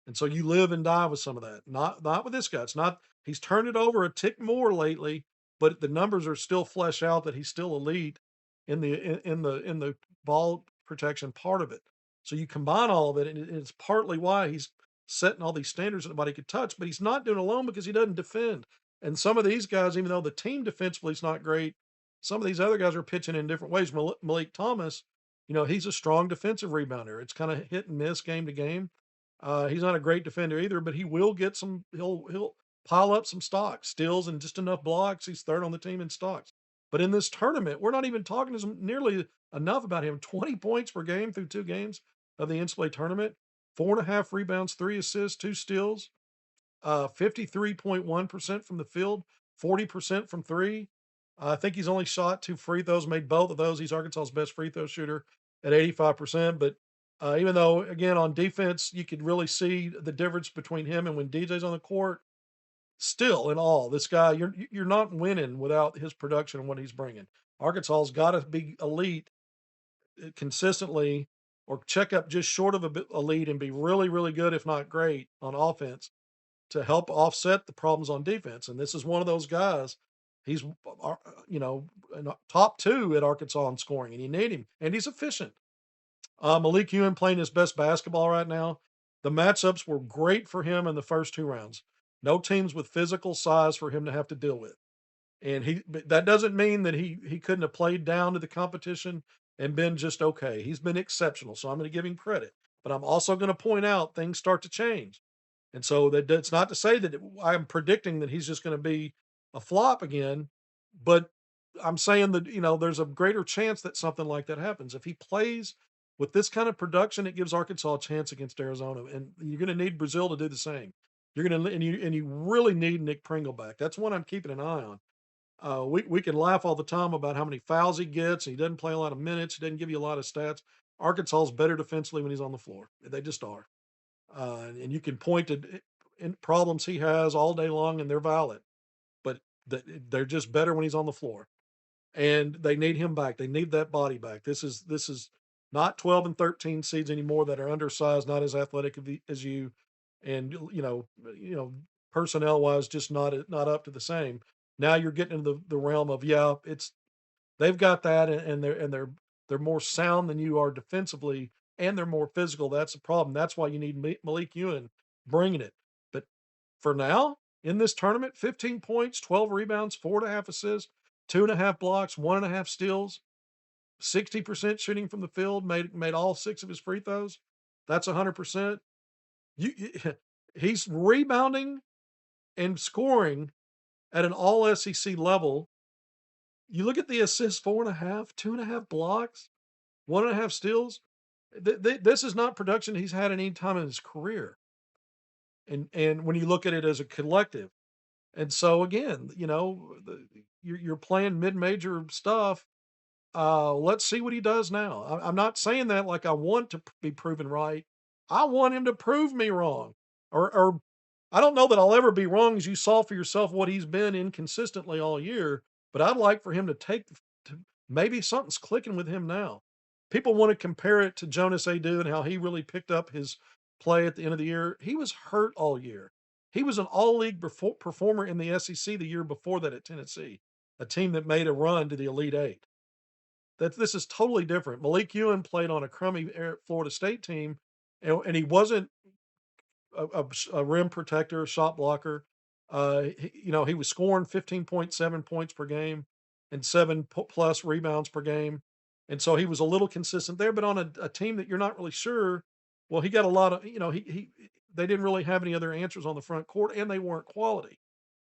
And so you live and die with some of that. Not with this guy. It's not he's turned it over a tick more lately, but the numbers are still flesh out that he's still elite in the ball protection part of it. So you combine all of it, and it's partly why he's setting all these standards that nobody could touch, but he's not doing it alone because he doesn't defend. And some of these guys, even though the team defensively is not great, some of these other guys are pitching in different ways. Malik Thomas, he's a strong defensive rebounder. It's kind of hit and miss game to game. He's not a great defender either, but he will get some. He'll pile up some stocks, steals, and just enough blocks. He's third on the team in stocks. But in this tournament, we're not even talking as nearly enough about him. 20 points per game through 2 games of the NCAA tournament, 4.5 rebounds, 3 assists, 2 steals, 53.1% from the field, 40% from three. I think he's only shot 2 free throws, made both of those. He's Arkansas's best free throw shooter at 85%. But even though, again, on defense, you could really see the difference between him and when DJ's on the court. Still, in all, this guy, you're not winning without his production and what he's bringing. Arkansas's got to be elite consistently, or check up just short of elite and be really, really good, if not great, on offense to help offset the problems on defense. And this is one of those guys. He's, top 2 at Arkansas in scoring, and you need him, and he's efficient. Malik Ewan playing his best basketball right now. The matchups were great for him in the first 2 rounds. No teams with physical size for him to have to deal with. And but that doesn't mean that he couldn't have played down to the competition and been just okay. He's been exceptional, so I'm going to give him credit. But I'm also going to point out things start to change. And so that's not to say that I'm predicting that he's just going to be a flop again, but I'm saying that, there's a greater chance that something like that happens. If he plays With this kind of production, it gives Arkansas a chance against Arizona, and you're going to need Brazil to do the same. You're going to and you really need Nick Pringle back. That's one I'm keeping an eye on. We can laugh all the time about how many fouls he gets. He doesn't play a lot of minutes. He doesn't give you a lot of stats. Arkansas is better defensively when he's on the floor. They just are. And you can point to in problems he has all day long, and they're valid. But they're just better when he's on the floor, and they need him back. They need that body back. This is not 12 and 13 seeds anymore that are undersized, not as athletic as you, and personnel wise, just not up to the same. Now you're getting into the realm of, yeah, it's they've got that, and they're more sound than you are defensively, and they're more physical. That's the problem. That's why you need Malik Ewan bringing it. But for now, in this tournament, 15 points, 12 rebounds, 4.5 assists, 2.5 blocks, 1.5 steals, 60% shooting from the field, made all 6 of his free throws. That's 100%. He's rebounding and scoring at an all SEC level. You look at the assists, 4.5, 2.5 blocks, 1.5 steals. This is not production he's had at any time in his career. And when you look at it as a collective, and so again, you're playing mid-major stuff. Let's see what he does now. I'm not saying that like I want to be proven right. I want him to prove me wrong, or I don't know that I'll ever be wrong, as you saw for yourself what he's been inconsistently all year. But I'd like for him to maybe something's clicking with him now. People want to compare it to Jonas Adu and how he really picked up his play at the end of the year. He was hurt all year. He was an all-league performer in the SEC the year before that at Tennessee, a team that made a run to the Elite Eight. This is totally different. Malik Ewan played on a crummy Florida State team, and he wasn't a rim protector, shot blocker. He was scoring 15.7 points per game and plus rebounds per game, and so he was a little consistent there. But on a team that you're not really sure, well, he got a lot of he they didn't really have any other answers on the front court, and they weren't quality.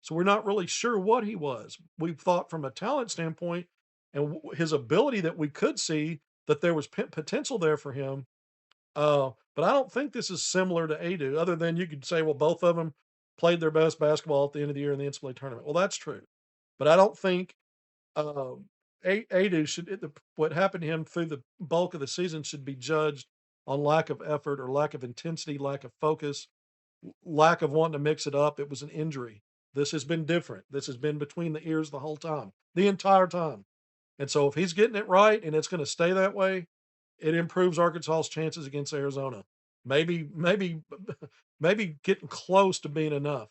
So we're not really sure what he was. We thought from a talent standpoint and his ability that we could see that there was potential there for him. But I don't think this is similar to Adu, other than you could say, well, both of them played their best basketball at the end of the year in the NCAA tournament. Well, that's true. But I don't think Adu what happened to him through the bulk of the season should be judged on lack of effort or lack of intensity, lack of focus, lack of wanting to mix it up. It was an injury. This has been different. This has been between the ears the whole time, the entire time. And so if he's getting it right and it's going to stay that way, it improves Arkansas's chances against Arizona. Maybe maybe getting close to being enough.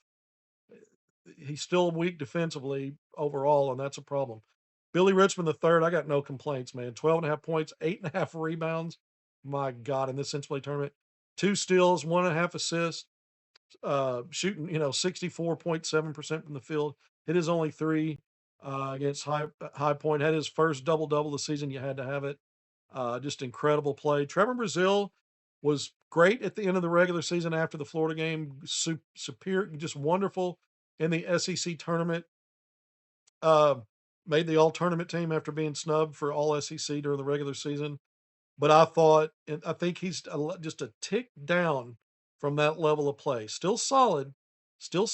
He's still weak defensively overall, and that's a problem. Billy Richmond the third, I got no complaints, man. 12.5 points, 8.5 rebounds. My God, in this NCAA tournament, 2 steals, 1.5 assists, shooting 64.7% from the field. Hit his only three against High Point. Had his first double double the season. You had to have it. Just incredible play. Trevor Brazile was great at the end of the regular season after the Florida game. Superior, just wonderful in the SEC tournament. Uh, Made the all tournament team after being snubbed for all SEC during the regular season. But I think he's just a tick down from that level of play. Still solid, still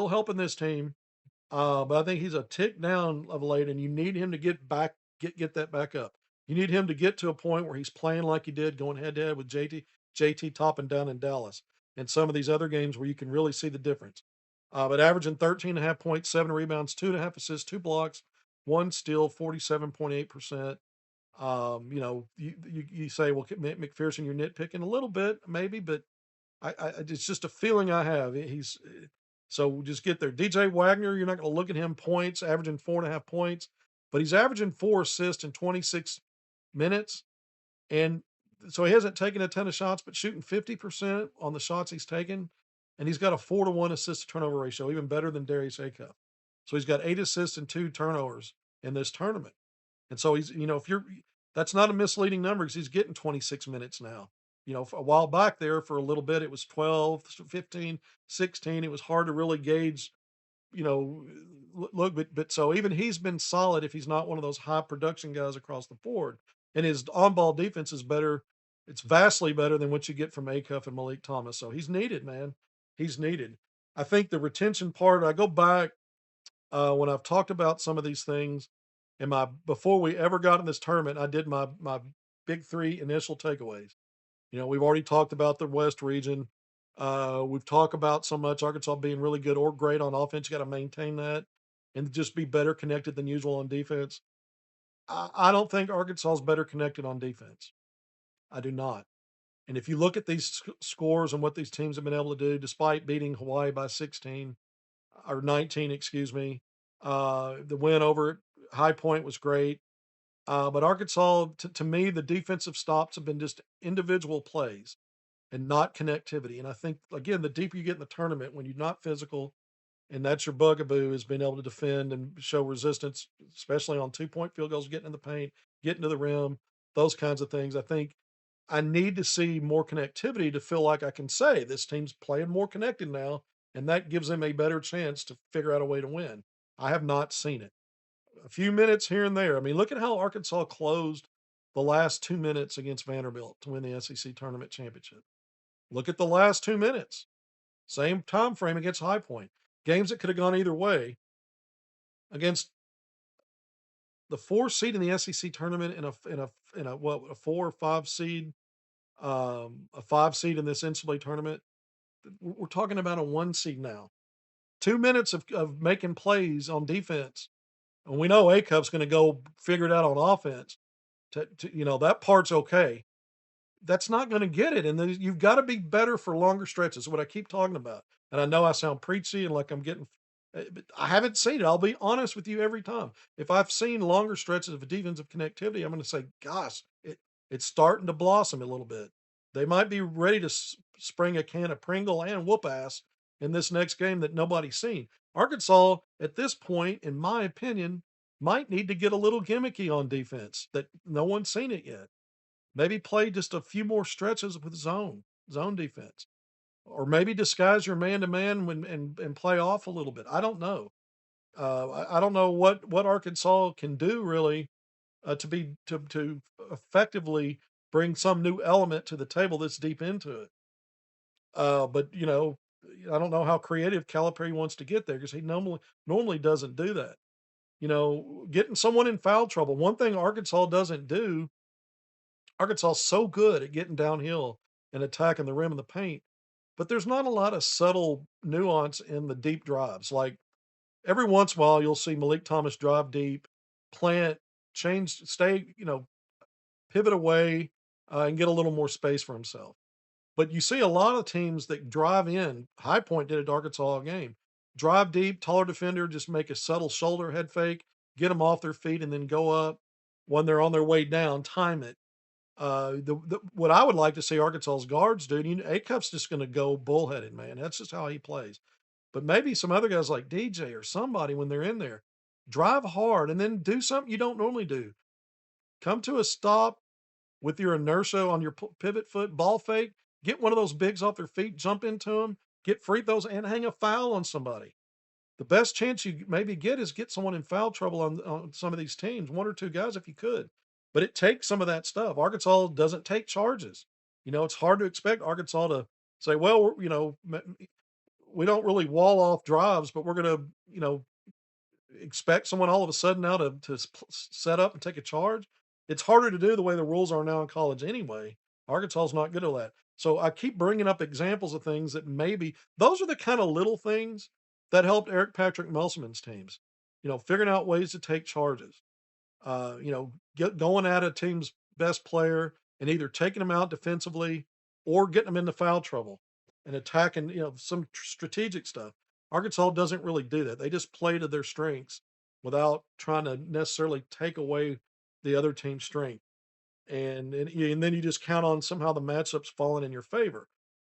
helping this team. But I think he's a tick down of late, and you need him to get that back up. You need him to get to a point where he's playing like he did, going head to head with JT topping down in Dallas, and some of these other games where you can really see the difference. But averaging 13.5 points, 7 rebounds, 2.5 assists, 2 blocks, 1 steal, 47.8%. You say, well, McPherson, you're nitpicking a little bit, maybe, but it's just a feeling I have. So just get there. DJ Wagner, you're not going to look at him points, averaging 4.5 points, but he's averaging 4 assists in 26 minutes. And so he hasn't taken a ton of shots, but shooting 50% on the shots he's taken. And he's got a 4-to-1 assist to turnover ratio, even better than Darius Acuff. So he's got 8 assists and 2 turnovers in this tournament. And so that's not a misleading number because he's getting 26 minutes now. For a while back there, for a little bit, it was 12, 15, 16. It was hard to really gauge, look, but so even he's been solid if he's not one of those high production guys across the board. and his on-ball defense is better. It's vastly better than what you get from Acuff and Malik Thomas. So he's needed, man. He's needed. I think the retention part. I go back when I've talked about some of these things. And my before we ever got in this tournament, I did my big three initial takeaways. We've already talked about the West region. We've talked about so much Arkansas being really good or great on offense. You got to maintain that and just be better connected than usual on defense. I don't think Arkansas is better connected on defense. I do not. And if you look at these scores and what these teams have been able to do, despite beating Hawaii by 16 or 19, excuse me, the win over High Point was great. But Arkansas, to me, the defensive stops have been just individual plays and not connectivity. And I think, again, the deeper you get in the tournament, when you're not physical, and that's your bugaboo, is being able to defend and show resistance, especially on 2-point field goals, getting in the paint, getting to the rim, those kinds of things. I think I need to see more connectivity to feel like I can say this team's playing more connected now, and that gives them a better chance to figure out a way to win. I have not seen it. A few minutes here and there. I mean, look at how Arkansas closed the last 2 minutes against Vanderbilt to win the SEC tournament championship. Look at the last 2 minutes. Same time frame against High Point. Games that could have gone either way against the 4 seed in the SEC tournament and a what, a 4 or 5 seed, a 5 seed in this NCAA tournament. We're talking about a 1 seed now. 2 minutes of making plays on defense, and we know Acuff's going to go figure it out on offense. That part's okay. That's not going to get it, and then you've got to be better for longer stretches. What I keep talking about, and I know I sound preachy and like I'm getting, but I haven't seen it. I'll be honest with you every time. If I've seen longer stretches of defensive connectivity, I'm going to say, "Gosh, it's starting to blossom a little bit." They might be ready to spring a can of Pringle and whoop ass in this next game that nobody's seen. Arkansas, at this point, in my opinion, might need to get a little gimmicky on defense that no one's seen it yet. Maybe play just a few more stretches with zone defense, or maybe disguise your man to man and play off a little bit. I don't know. I don't know what Arkansas can do really to effectively bring some new element to the table that's deep into it. But I don't know how creative Calipari wants to get there because he normally doesn't do that. Getting someone in foul trouble. One thing Arkansas doesn't do. Arkansas is so good at getting downhill and attacking the rim and the paint, but there's not a lot of subtle nuance in the deep drives. Like every once in a while, you'll see Malik Thomas drive deep, plant, change, stay, pivot away, and get a little more space for himself. But you see a lot of teams that drive in. High Point did it to Arkansas all game. Drive deep, taller defender, just make a subtle shoulder head fake, get them off their feet, and then go up when they're on their way down. Time it. What I would like to see Arkansas's guards do. Acuff's just going to go bullheaded, man. That's just how he plays. But maybe some other guys like DJ or somebody when they're in there, drive hard and then do something you don't normally do. Come to a stop with your inertia on your pivot foot, ball fake, get one of those bigs off their feet, jump into them, get free throws, and hang a foul on somebody. The best chance you maybe get is get someone in foul trouble on some of these teams, one or two guys if you could. But it takes some of that stuff. Arkansas doesn't take charges. It's hard to expect Arkansas to say, well, we don't really wall off drives, but we're going to, expect someone all of a sudden now to set up and take a charge. It's harder to do the way the rules are now in college anyway. Arkansas is not good at that. So I keep bringing up examples of things that maybe those are the kind of little things that helped Eric Patrick Musselman's teams. Figuring out ways to take charges. Going at a team's best player and either taking them out defensively or getting them into foul trouble and attacking, some strategic stuff. Arkansas doesn't really do that. They just play to their strengths without trying to necessarily take away the other team's strength. And then you just count on somehow the matchups falling in your favor.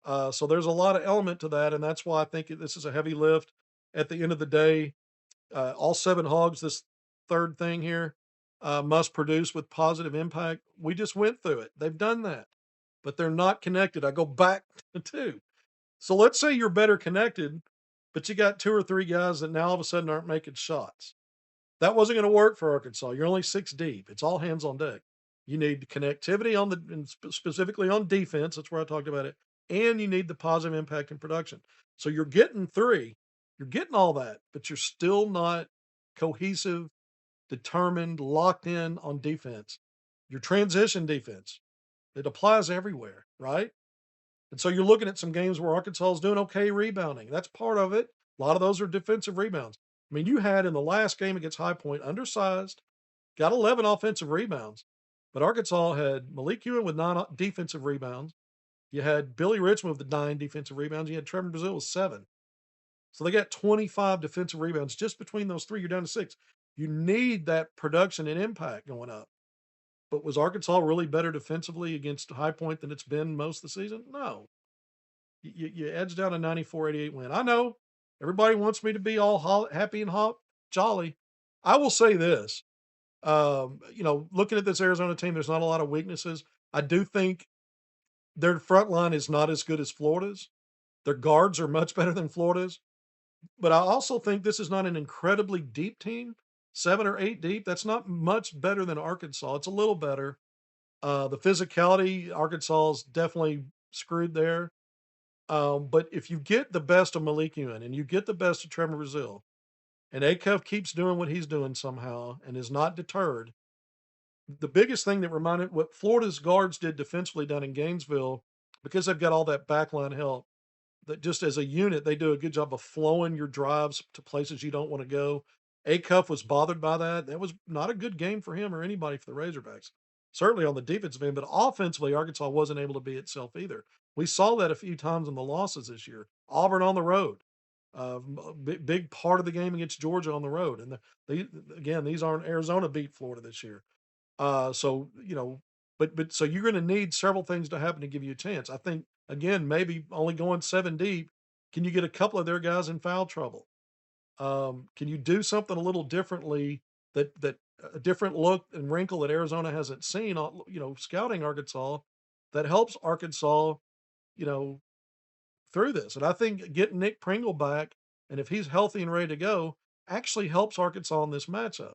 So there's a lot of element to that, and that's why I think this is a heavy lift. At the end of the day, all 7 Hogs, this third thing here, must produce with positive impact. We just went through it. They've done that, but they're not connected. I go back to two. So let's say you're better connected, but you got 2 or 3 guys that now all of a sudden aren't making shots. That wasn't going to work for Arkansas. You're only 6 deep. It's all hands on deck. You need connectivity on the and specifically on defense. That's where I talked about it. And you need the positive impact in production. So you're getting three. You're getting all that, but you're still not cohesive, determined, locked in on defense. Your transition defense, it applies everywhere, right? And so you're looking at some games where Arkansas is doing okay rebounding. That's part of it. A lot of those are defensive rebounds. I mean, you had in the last game against High Point, undersized, got 11 offensive rebounds, but Arkansas had Malik Ewan with 9 defensive rebounds. You had Billy Richmond with the 9 defensive rebounds. You had Trevor Brazile with 7. So they got 25 defensive rebounds just between those three. You're down to 6. You need that production and impact going up. But was Arkansas really better defensively against High Point than it's been most of the season? No. You edged out a 94-88 win. I know everybody wants me to be all happy and jolly. I will say this. Looking at this Arizona team, there's not a lot of weaknesses. I do think their front line is not as good as Florida's. Their guards are much better than Florida's. But I also think this is not an incredibly deep team, 7 or 8 deep. That's not much better than Arkansas. It's a little better. The physicality, Arkansas is definitely screwed there. But if you get the best of Malik Ewan and you get the best of Trevor Brazile, and Acuff keeps doing what he's doing somehow and is not deterred, the biggest thing that reminded what Florida's guards did defensively down in Gainesville, because they've got all that backline help, that just as a unit, they do a good job of flowing your drives to places you don't want to go. Acuff was bothered by that. That was not a good game for him or anybody for the Razorbacks. Certainly on the defensive end, but offensively, Arkansas wasn't able to be itself either. We saw that a few times in the losses this year. Auburn on the road, big part of the game against Georgia on the road, and again, these aren't Arizona beat Florida this year. So so you're going to need several things to happen to give you a chance. I think again, maybe only going 7 deep. Can you get a couple of their guys in foul trouble? Can you do something a little differently that a different look and wrinkle that Arizona hasn't seen? Scouting Arkansas that helps Arkansas, you know, through this. And I think getting Nick Pringle back, and if he's healthy and ready to go, actually helps Arkansas in this matchup.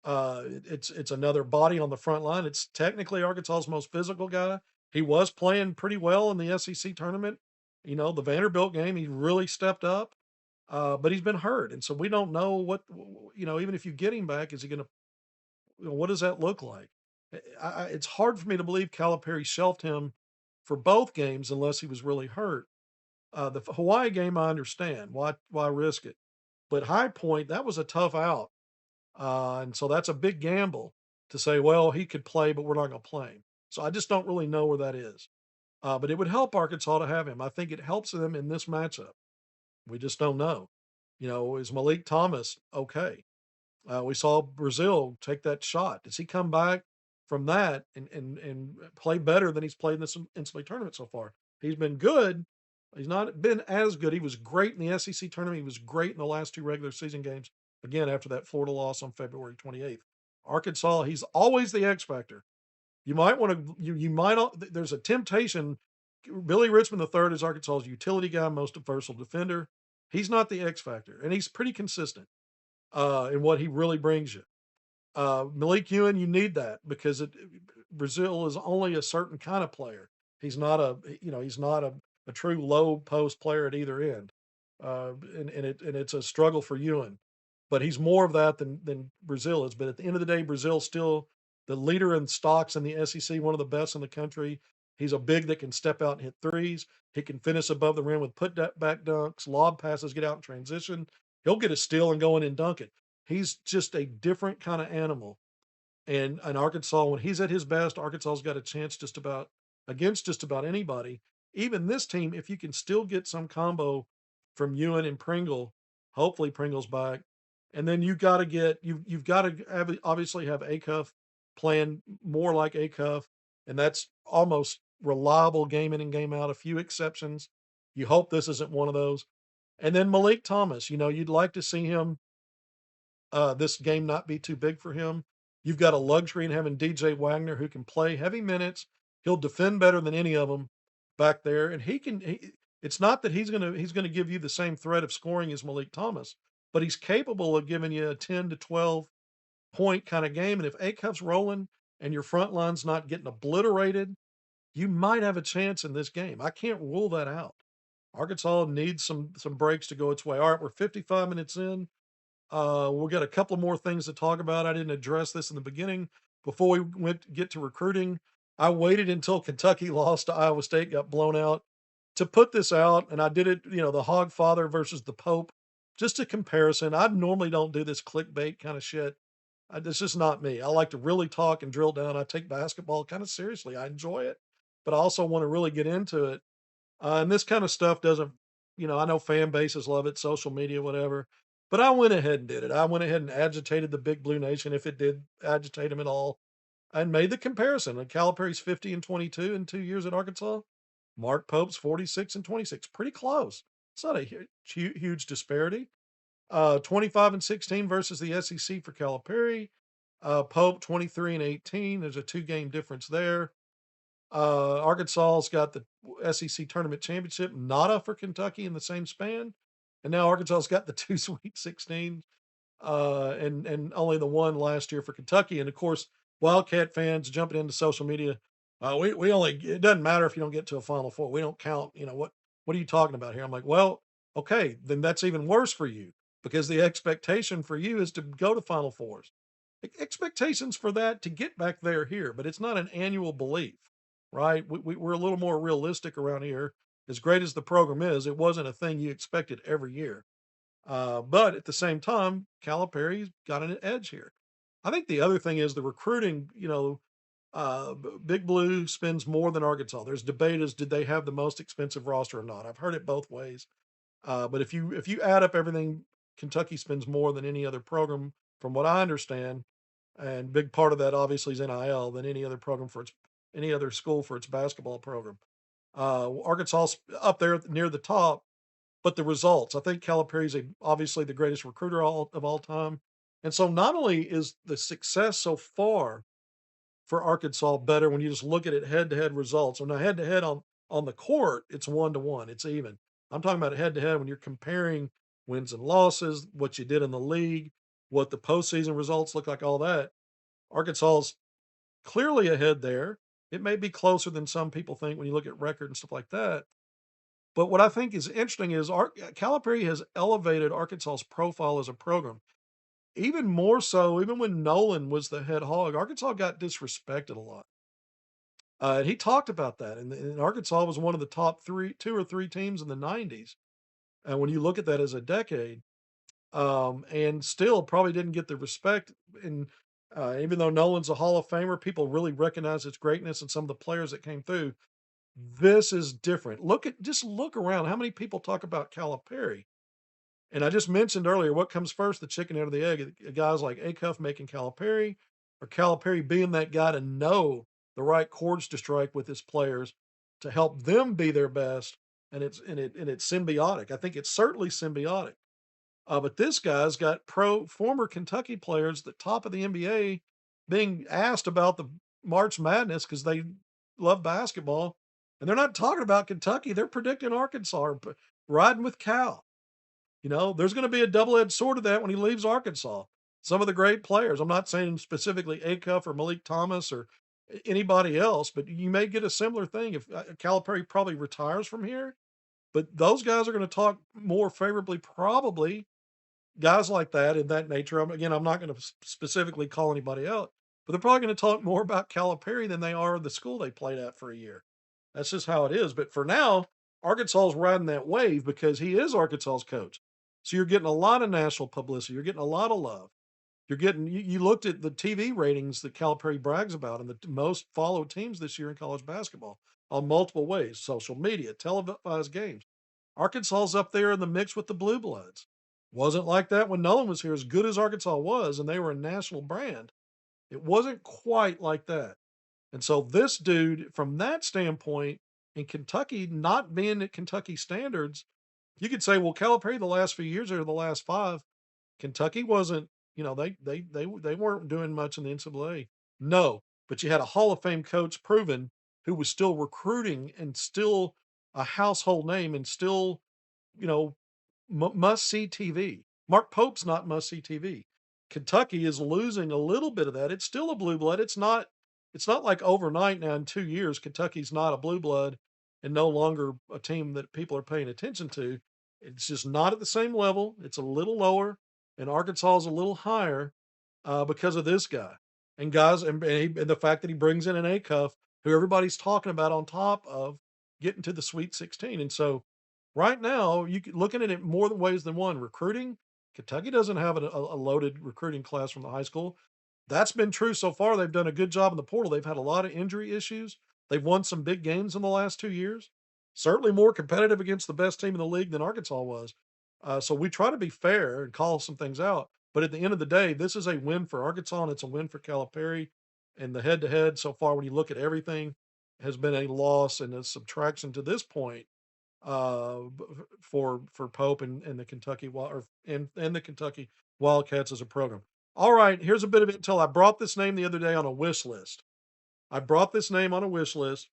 It's another body on the front line. It's technically Arkansas's most physical guy. He was playing pretty well in the SEC tournament. The Vanderbilt game, he really stepped up, but he's been hurt, and so we don't know what. Even if you get him back, is he going to? What does that look like? It's hard for me to believe Calipari shelved him for both games unless he was really hurt. The Hawaii game, I understand why risk it, but High Point, that was a tough out. And so that's a big gamble to say, well, he could play, but we're not going to play him. So I just don't really know where that is. But it would help Arkansas to have him. I think it helps them in this matchup. We just don't know. Is Malik Thomas okay? We saw Brazile take that shot. Does he come back from that and play better than he's played in this NCAA tournament so far? He's been good. He's not been as good. He was great in the SEC tournament. He was great in the last 2 regular season games. Again, after that Florida loss on February 28th. Arkansas, he's always the X factor. You might want to, you might, there's a temptation. Billy Richmond III is Arkansas's utility guy, most versatile defender. He's not the X factor, and he's pretty consistent in what he really brings you. Malik Ewan, you need that because Brazile is only a certain kind of player. He's not a true low post player at either end. And it's a struggle for Ewan, but he's more of that than Brazile is. But at the end of the day, Brazil's still the leader in stocks in the SEC, one of the best in the country. He's a big that can step out and hit threes. He can finish above the rim with back dunks, lob passes, get out in transition. He'll get a steal and go in and dunk it. He's just a different kind of animal. And Arkansas, when he's at his best, Arkansas's got a chance against just about anybody. Even this team, if you can still get some combo from Ewan and Pringle, hopefully Pringle's back. And then you've got to obviously have Acuff playing more like Acuff, and that's almost reliable game in and game out. A few exceptions. You hope this isn't one of those. And then Malik Thomas, you'd like to see him this game not be too big for him. You've got a luxury in having DJ Wagner who can play heavy minutes. He'll defend better than any of them back there, and it's not that he's gonna give you the same threat of scoring as Malik Thomas, but he's capable of giving you a 10 to 12 point kind of game. And if Acuff's rolling, and your front line's not getting obliterated, you might have a chance in this game. I can't rule that out. Arkansas needs some breaks to go its way. All right, we're 55 minutes in. We got a couple more things to talk about. I didn't address this in the beginning. Before we get to recruiting, I waited until Kentucky lost to Iowa State, got blown out, to put this out, and I did it. The Hog Father versus the Pope, just a comparison. I normally don't do this clickbait kind of shit. It's just not me. I like to really talk and drill down. I take basketball kind of seriously. I enjoy it, but I also want to really get into it. And this kind of stuff doesn't, I know fan bases love it, social media, whatever. But I went ahead and did it. I went ahead and agitated the Big Blue Nation, if it did agitate them at all, and made the comparison. And Calipari's 50 and 22 in 2 years at Arkansas. Mark Pope's 46 and 26. Pretty close. It's not a huge disparity. 25 and 16 versus the SEC for Calipari. Pope 23 and 18. There's a 2-game difference there. Arkansas's got the SEC tournament championship, nada for Kentucky in the same span, and now Arkansas's got the 2 Sweet 16, and only the one last year for Kentucky. And of course, Wildcat fans jumping into social media. We only, it doesn't matter if you don't get to a Final Four. We don't count. What are you talking about here? I'm like, well, okay, then that's even worse for you, because the expectation for you is to go to Final Fours. Expectations for that to get back there here, but it's not an annual belief, right? We're a little more realistic around here. As great as the program is, it wasn't a thing you expected every year. But at the same time, Calipari's got an edge here. I think the other thing is the recruiting. Big Blue spends more than Arkansas. There's debate as did they have the most expensive roster or not. I've heard it both ways. But if you add up everything, Kentucky spends more than any other program, from what I understand, and big part of that obviously is NIL, than any other program for any other school for its basketball program. Arkansas up there near the top, but the results. I think Calipari's obviously the greatest recruiter of all time, and so not only is the success so far for Arkansas better when you just look at it head to head results. Now head to head on the court, it's 1-1, it's even. I'm talking about head to head when you're comparing wins and losses, what you did in the league, what the postseason results look like, all that. Arkansas's clearly ahead there. It may be closer than some people think when you look at record and stuff like that. But what I think is interesting is Calipari has elevated Arkansas's profile as a program. Even more so, even when Nolan was the head hog, Arkansas got disrespected a lot. And he talked about that. And Arkansas was one of the top 2 or 3 teams in the 90s. And when you look at that as a decade, and still probably didn't get the respect. And even though Nolan's a Hall of Famer, people really recognize its greatness and some of the players that came through. This is different. Just look around. How many people talk about Calipari? And I just mentioned earlier, what comes first, the chicken or the egg? Guys like Acuff making Calipari, or Calipari being that guy to know the right chords to strike with his players to help them be their best. And it's symbiotic. I think it's certainly symbiotic. But this guy's got former Kentucky players, the top of the NBA, being asked about the March Madness because they love basketball, and they're not talking about Kentucky. They're predicting Arkansas, or riding with Cal. There's going to be a double-edged sword of that when he leaves Arkansas. Some of the great players, I'm not saying specifically Acuff or Malik Thomas or anybody else, but you may get a similar thing if Calipari probably retires from here. But those guys are going to talk more favorably, probably, guys like that in that nature. I'm not going to specifically call anybody out, but they're probably going to talk more about Calipari than they are the school they played at for a year. That's just how it is. But for now, Arkansas is riding that wave because he is Arkansas's coach. So you're getting a lot of national publicity. You're getting a lot of love. You looked at the TV ratings that Calipari brags about and the most followed teams this year in college basketball on multiple ways: social media, televised games. Arkansas's up there in the mix with the Blue Bloods. Wasn't like that when Nolan was here. As good as Arkansas was, and they were a national brand, it wasn't quite like that. And so this dude, from that standpoint, in Kentucky not being at Kentucky standards, you could say, well, Calipari the last few years or the last 5, Kentucky wasn't, they weren't doing much in the NCAA. No, but you had a Hall of Fame coach proven who was still recruiting and still a household name and still, you know, must see TV. Mark Pope's not must see TV. Kentucky is losing a little bit of that. It's still a blue blood. It's not it's not like overnight now in 2 years, Kentucky's not a blue blood and no longer a team that people are paying attention to. It's just not at the same level. It's a little lower, and Arkansas is a little higher because of this guy. And guys, and the fact that he brings in an A cuff who everybody's talking about on top of getting to the Sweet 16. And so right now, looking at it more than ways than one. Recruiting, Kentucky doesn't have a loaded recruiting class from the high school. That's been true so far. They've done a good job in the portal. They've had a lot of injury issues. They've won some big games in the last 2 years. Certainly more competitive against the best team in the league than Arkansas was. So we try to be fair and call some things out. But at the end of the day, this is a win for Arkansas and it's a win for Calipari. And the head to head so far, when you look at everything, has been a loss and a subtraction to this point for Pope and the Kentucky and the Kentucky Wildcats as a program. All right, here's a bit of intel. I brought this name the other day on a wish list. I brought this name on a wish list.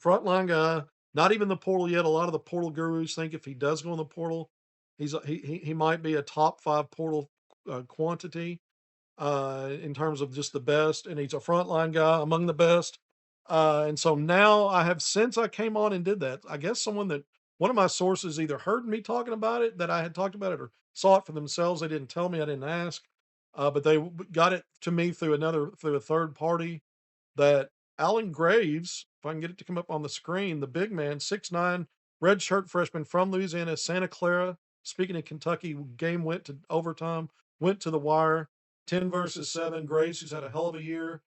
Frontline guy, not even the portal yet. A lot of the portal gurus think if he does go in the portal, he might be a top 5 portal quantity in terms of just the best, and he's a frontline guy among the best. And so now I have, since I came on and did that, I guess one of my sources either heard me talking about it, that I had talked about it, or saw it for themselves. They didn't tell me, I didn't ask, but they got it to me through a third party that Alan Graves, if I can get it to come up on the screen, the big man, 6'9", redshirt freshman from Louisiana, Santa Clara. Speaking of Kentucky, game went to overtime, went to the wire, 10 versus 7. Graves, who's had a hell of a year.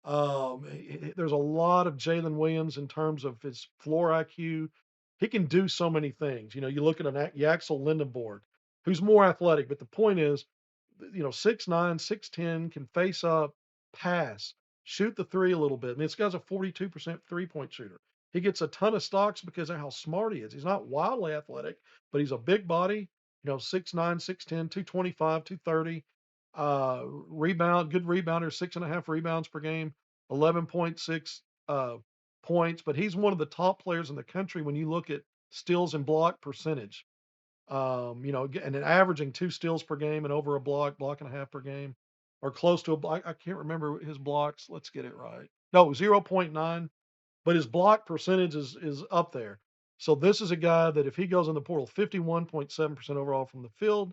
There's a lot of Jalen Williams in terms of his floor IQ. He can do so many things. You look at an Yaxel Lindenborg, who's more athletic, but the point is, 6'9", 6'10", can face up, pass, shoot the three a little bit. I mean, this guy's a 42% three-point shooter. He gets a ton of stocks because of how smart he is. He's not wildly athletic, but he's a big body, 6'9", 6'10", 225, 230. Good rebounder, 6.5 rebounds per game, 11.6 points. But he's one of the top players in the country when you look at steals and block percentage. And then averaging 2 steals per game and over a block and a half per game, or close to a block. I can't remember his blocks. Let's get it right. No, 0.9, but his block percentage is up there. So this is a guy that if he goes in the portal, 51.7% overall from the field.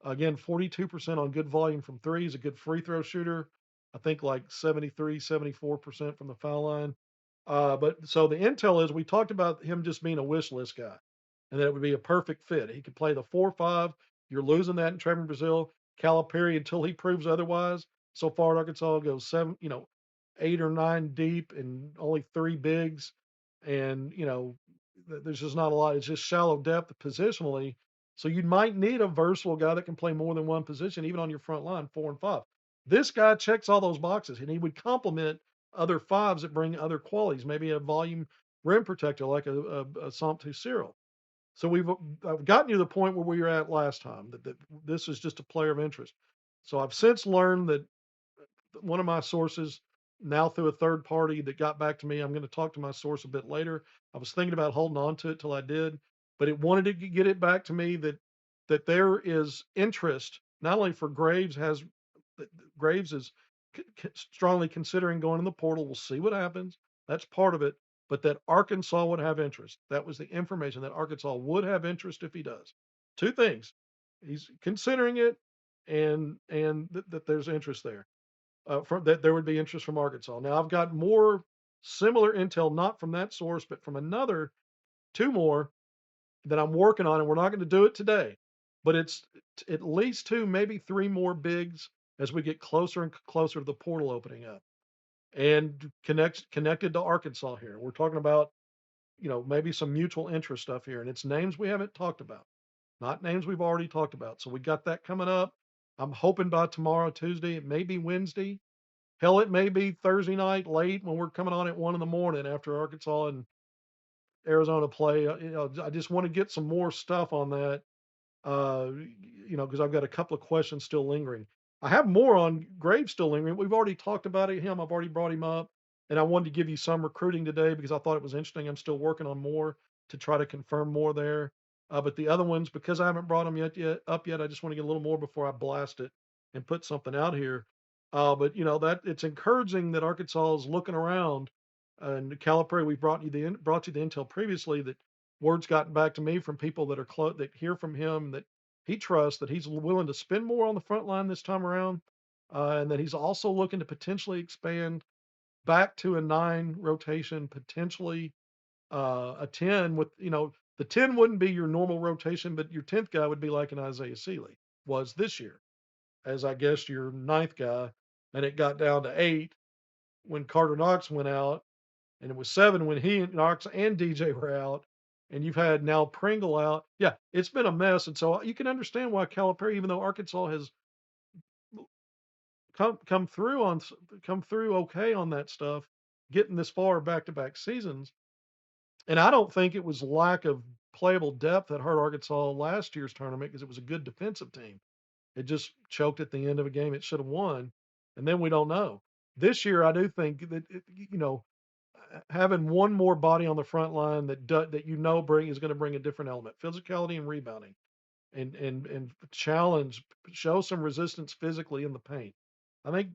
Again, 42% on good volume from three. He's a good free throw shooter. I think like 73, 74% from the foul line. But so the intel is, we talked about him just being a wish list guy and that it would be a perfect fit. He could play the 4-5. You're losing that in Trevor Brazil. Calipari, until he proves otherwise. So far at Arkansas goes 8 or 9 deep and only 3 bigs. And, there's just not a lot. It's just shallow depth positionally. So you might need a versatile guy that can play more than one position, even on your front line, 4 and 5. This guy checks all those boxes, and he would complement other fives that bring other qualities, maybe a volume rim protector like a Somptu Cyril. So I've gotten you to the point where we were at last time, that this is just a player of interest. So I've since learned that one of my sources, now through a third party that got back to me, I'm going to talk to my source a bit later. I was thinking about holding on to it till I did, but it wanted to get it back to me that there is interest not only for Graves is strongly considering going in the portal. We'll see what happens. That's part of it. But that Arkansas would have interest. That was the information, that Arkansas would have interest if he does. Two things: he's considering it, and that there's interest there. From that, there would be interest from Arkansas. Now I've got more similar intel, not from that source, but from two more that I'm working on, and we're not going to do it today, but it's at least 2, maybe 3 more bigs as we get closer and closer to the portal opening up, and connected to Arkansas here. We're talking about, maybe some mutual interest stuff here, and it's names we haven't talked about, not names we've already talked about. So we got that coming up. I'm hoping by tomorrow, Tuesday, it may be Wednesday. Hell, it may be Thursday night late when we're coming on at 1 in the morning after Arkansas and Arizona play. I just want to get some more stuff on that, because I've got a couple of questions still lingering. I have more on Graves still lingering. We've already talked about him. I've already brought him up, and I wanted to give you some recruiting today because I thought it was interesting. I'm still working on more to try to confirm more there. But the other ones, because I haven't brought them yet, I just want to get a little more before I blast it and put something out here. But that it's encouraging that Arkansas is looking around. And Calipari, we brought you the intel previously that word's gotten back to me from people that are close that hear from him that he trusts that he's willing to spend more on the front line this time around, and that he's also looking to potentially expand back to a nine rotation, potentially a 10 with, the 10 wouldn't be your normal rotation, but your 10th guy would be like an Isaiah Sealy was this year, as I guess your ninth guy. And it got down to eight when Carter Knox went out, and it was seven when he and Knox and DJ were out. And you've had now Pringle out. Yeah, it's been a mess. And so you can understand why Calipari, even though Arkansas has come through come through okay on that stuff, getting this far back to back seasons. And I don't think it was lack of playable depth that hurt Arkansas last year's tournament because it was a good defensive team. It just choked at the end of a game it should have won, and then we don't know. This year, I do think that having one more body on the front line that bring is going to bring a different element, physicality and rebounding, and challenge, show some resistance physically in the paint. I think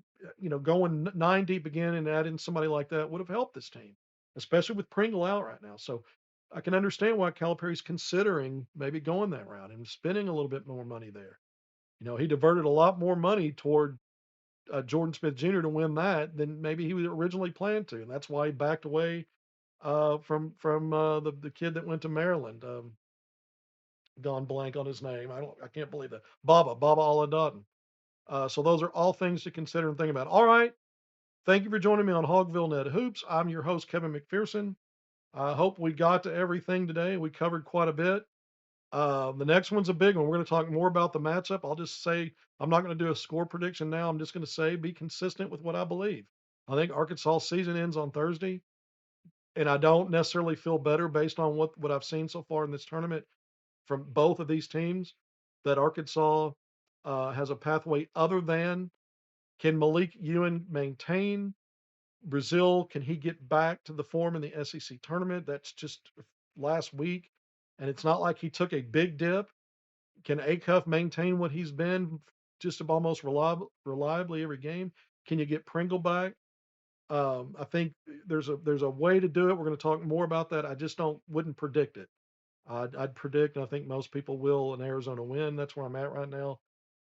going nine deep again and adding somebody like that would have helped this team, especially with Pringle out right now. So I can understand why Calipari's considering maybe going that route and spending a little bit more money there. He diverted a lot more money toward Jordan Smith Jr. to win that than maybe he was originally planned to, and that's why he backed away from the kid that went to Maryland. Gone blank on his name. I can't believe that. Baba Aladdin. So those are all things to consider and think about. All right. Thank you for joining me on HogvilleNET Hoops. I'm your host, Kevin McPherson. I hope we got to everything today. We covered quite a bit. The next one's a big one. We're going to talk more about the matchup. I'll just say I'm not going to do a score prediction now. I'm just going to say be consistent with what I believe. I think Arkansas season ends on Thursday, and I don't necessarily feel better based on what I've seen so far in this tournament from both of these teams that Arkansas has a pathway other than can Malik Ewan maintain Brazil? Can he get back to the form in the SEC tournament? That's just last week, and it's not like he took a big dip. Can Acuff maintain what he's been just about almost reliably every game? Can you get Pringle back? I think there's a way to do it. We're going to talk more about that. I just don't wouldn't predict it. I'd predict, and I think most people will, an Arizona win. That's where I'm at right now.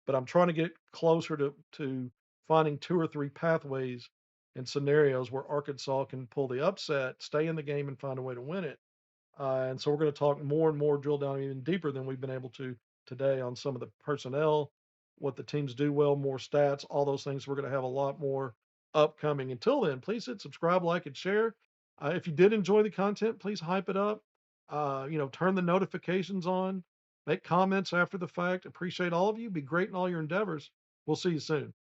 But I'm trying to get closer to finding two or three pathways and scenarios where Arkansas can pull the upset, stay in the game, and find a way to win it. And so we're going to talk more and more, drill down even deeper than we've been able to today on some of the personnel, what the teams do well, more stats, all those things. We're going to have a lot more upcoming. Until then, please hit subscribe, like, and share. If you did enjoy the content, please hype it up. Turn the notifications on, make comments after the fact. Appreciate all of you. Be great in all your endeavors. We'll see you soon.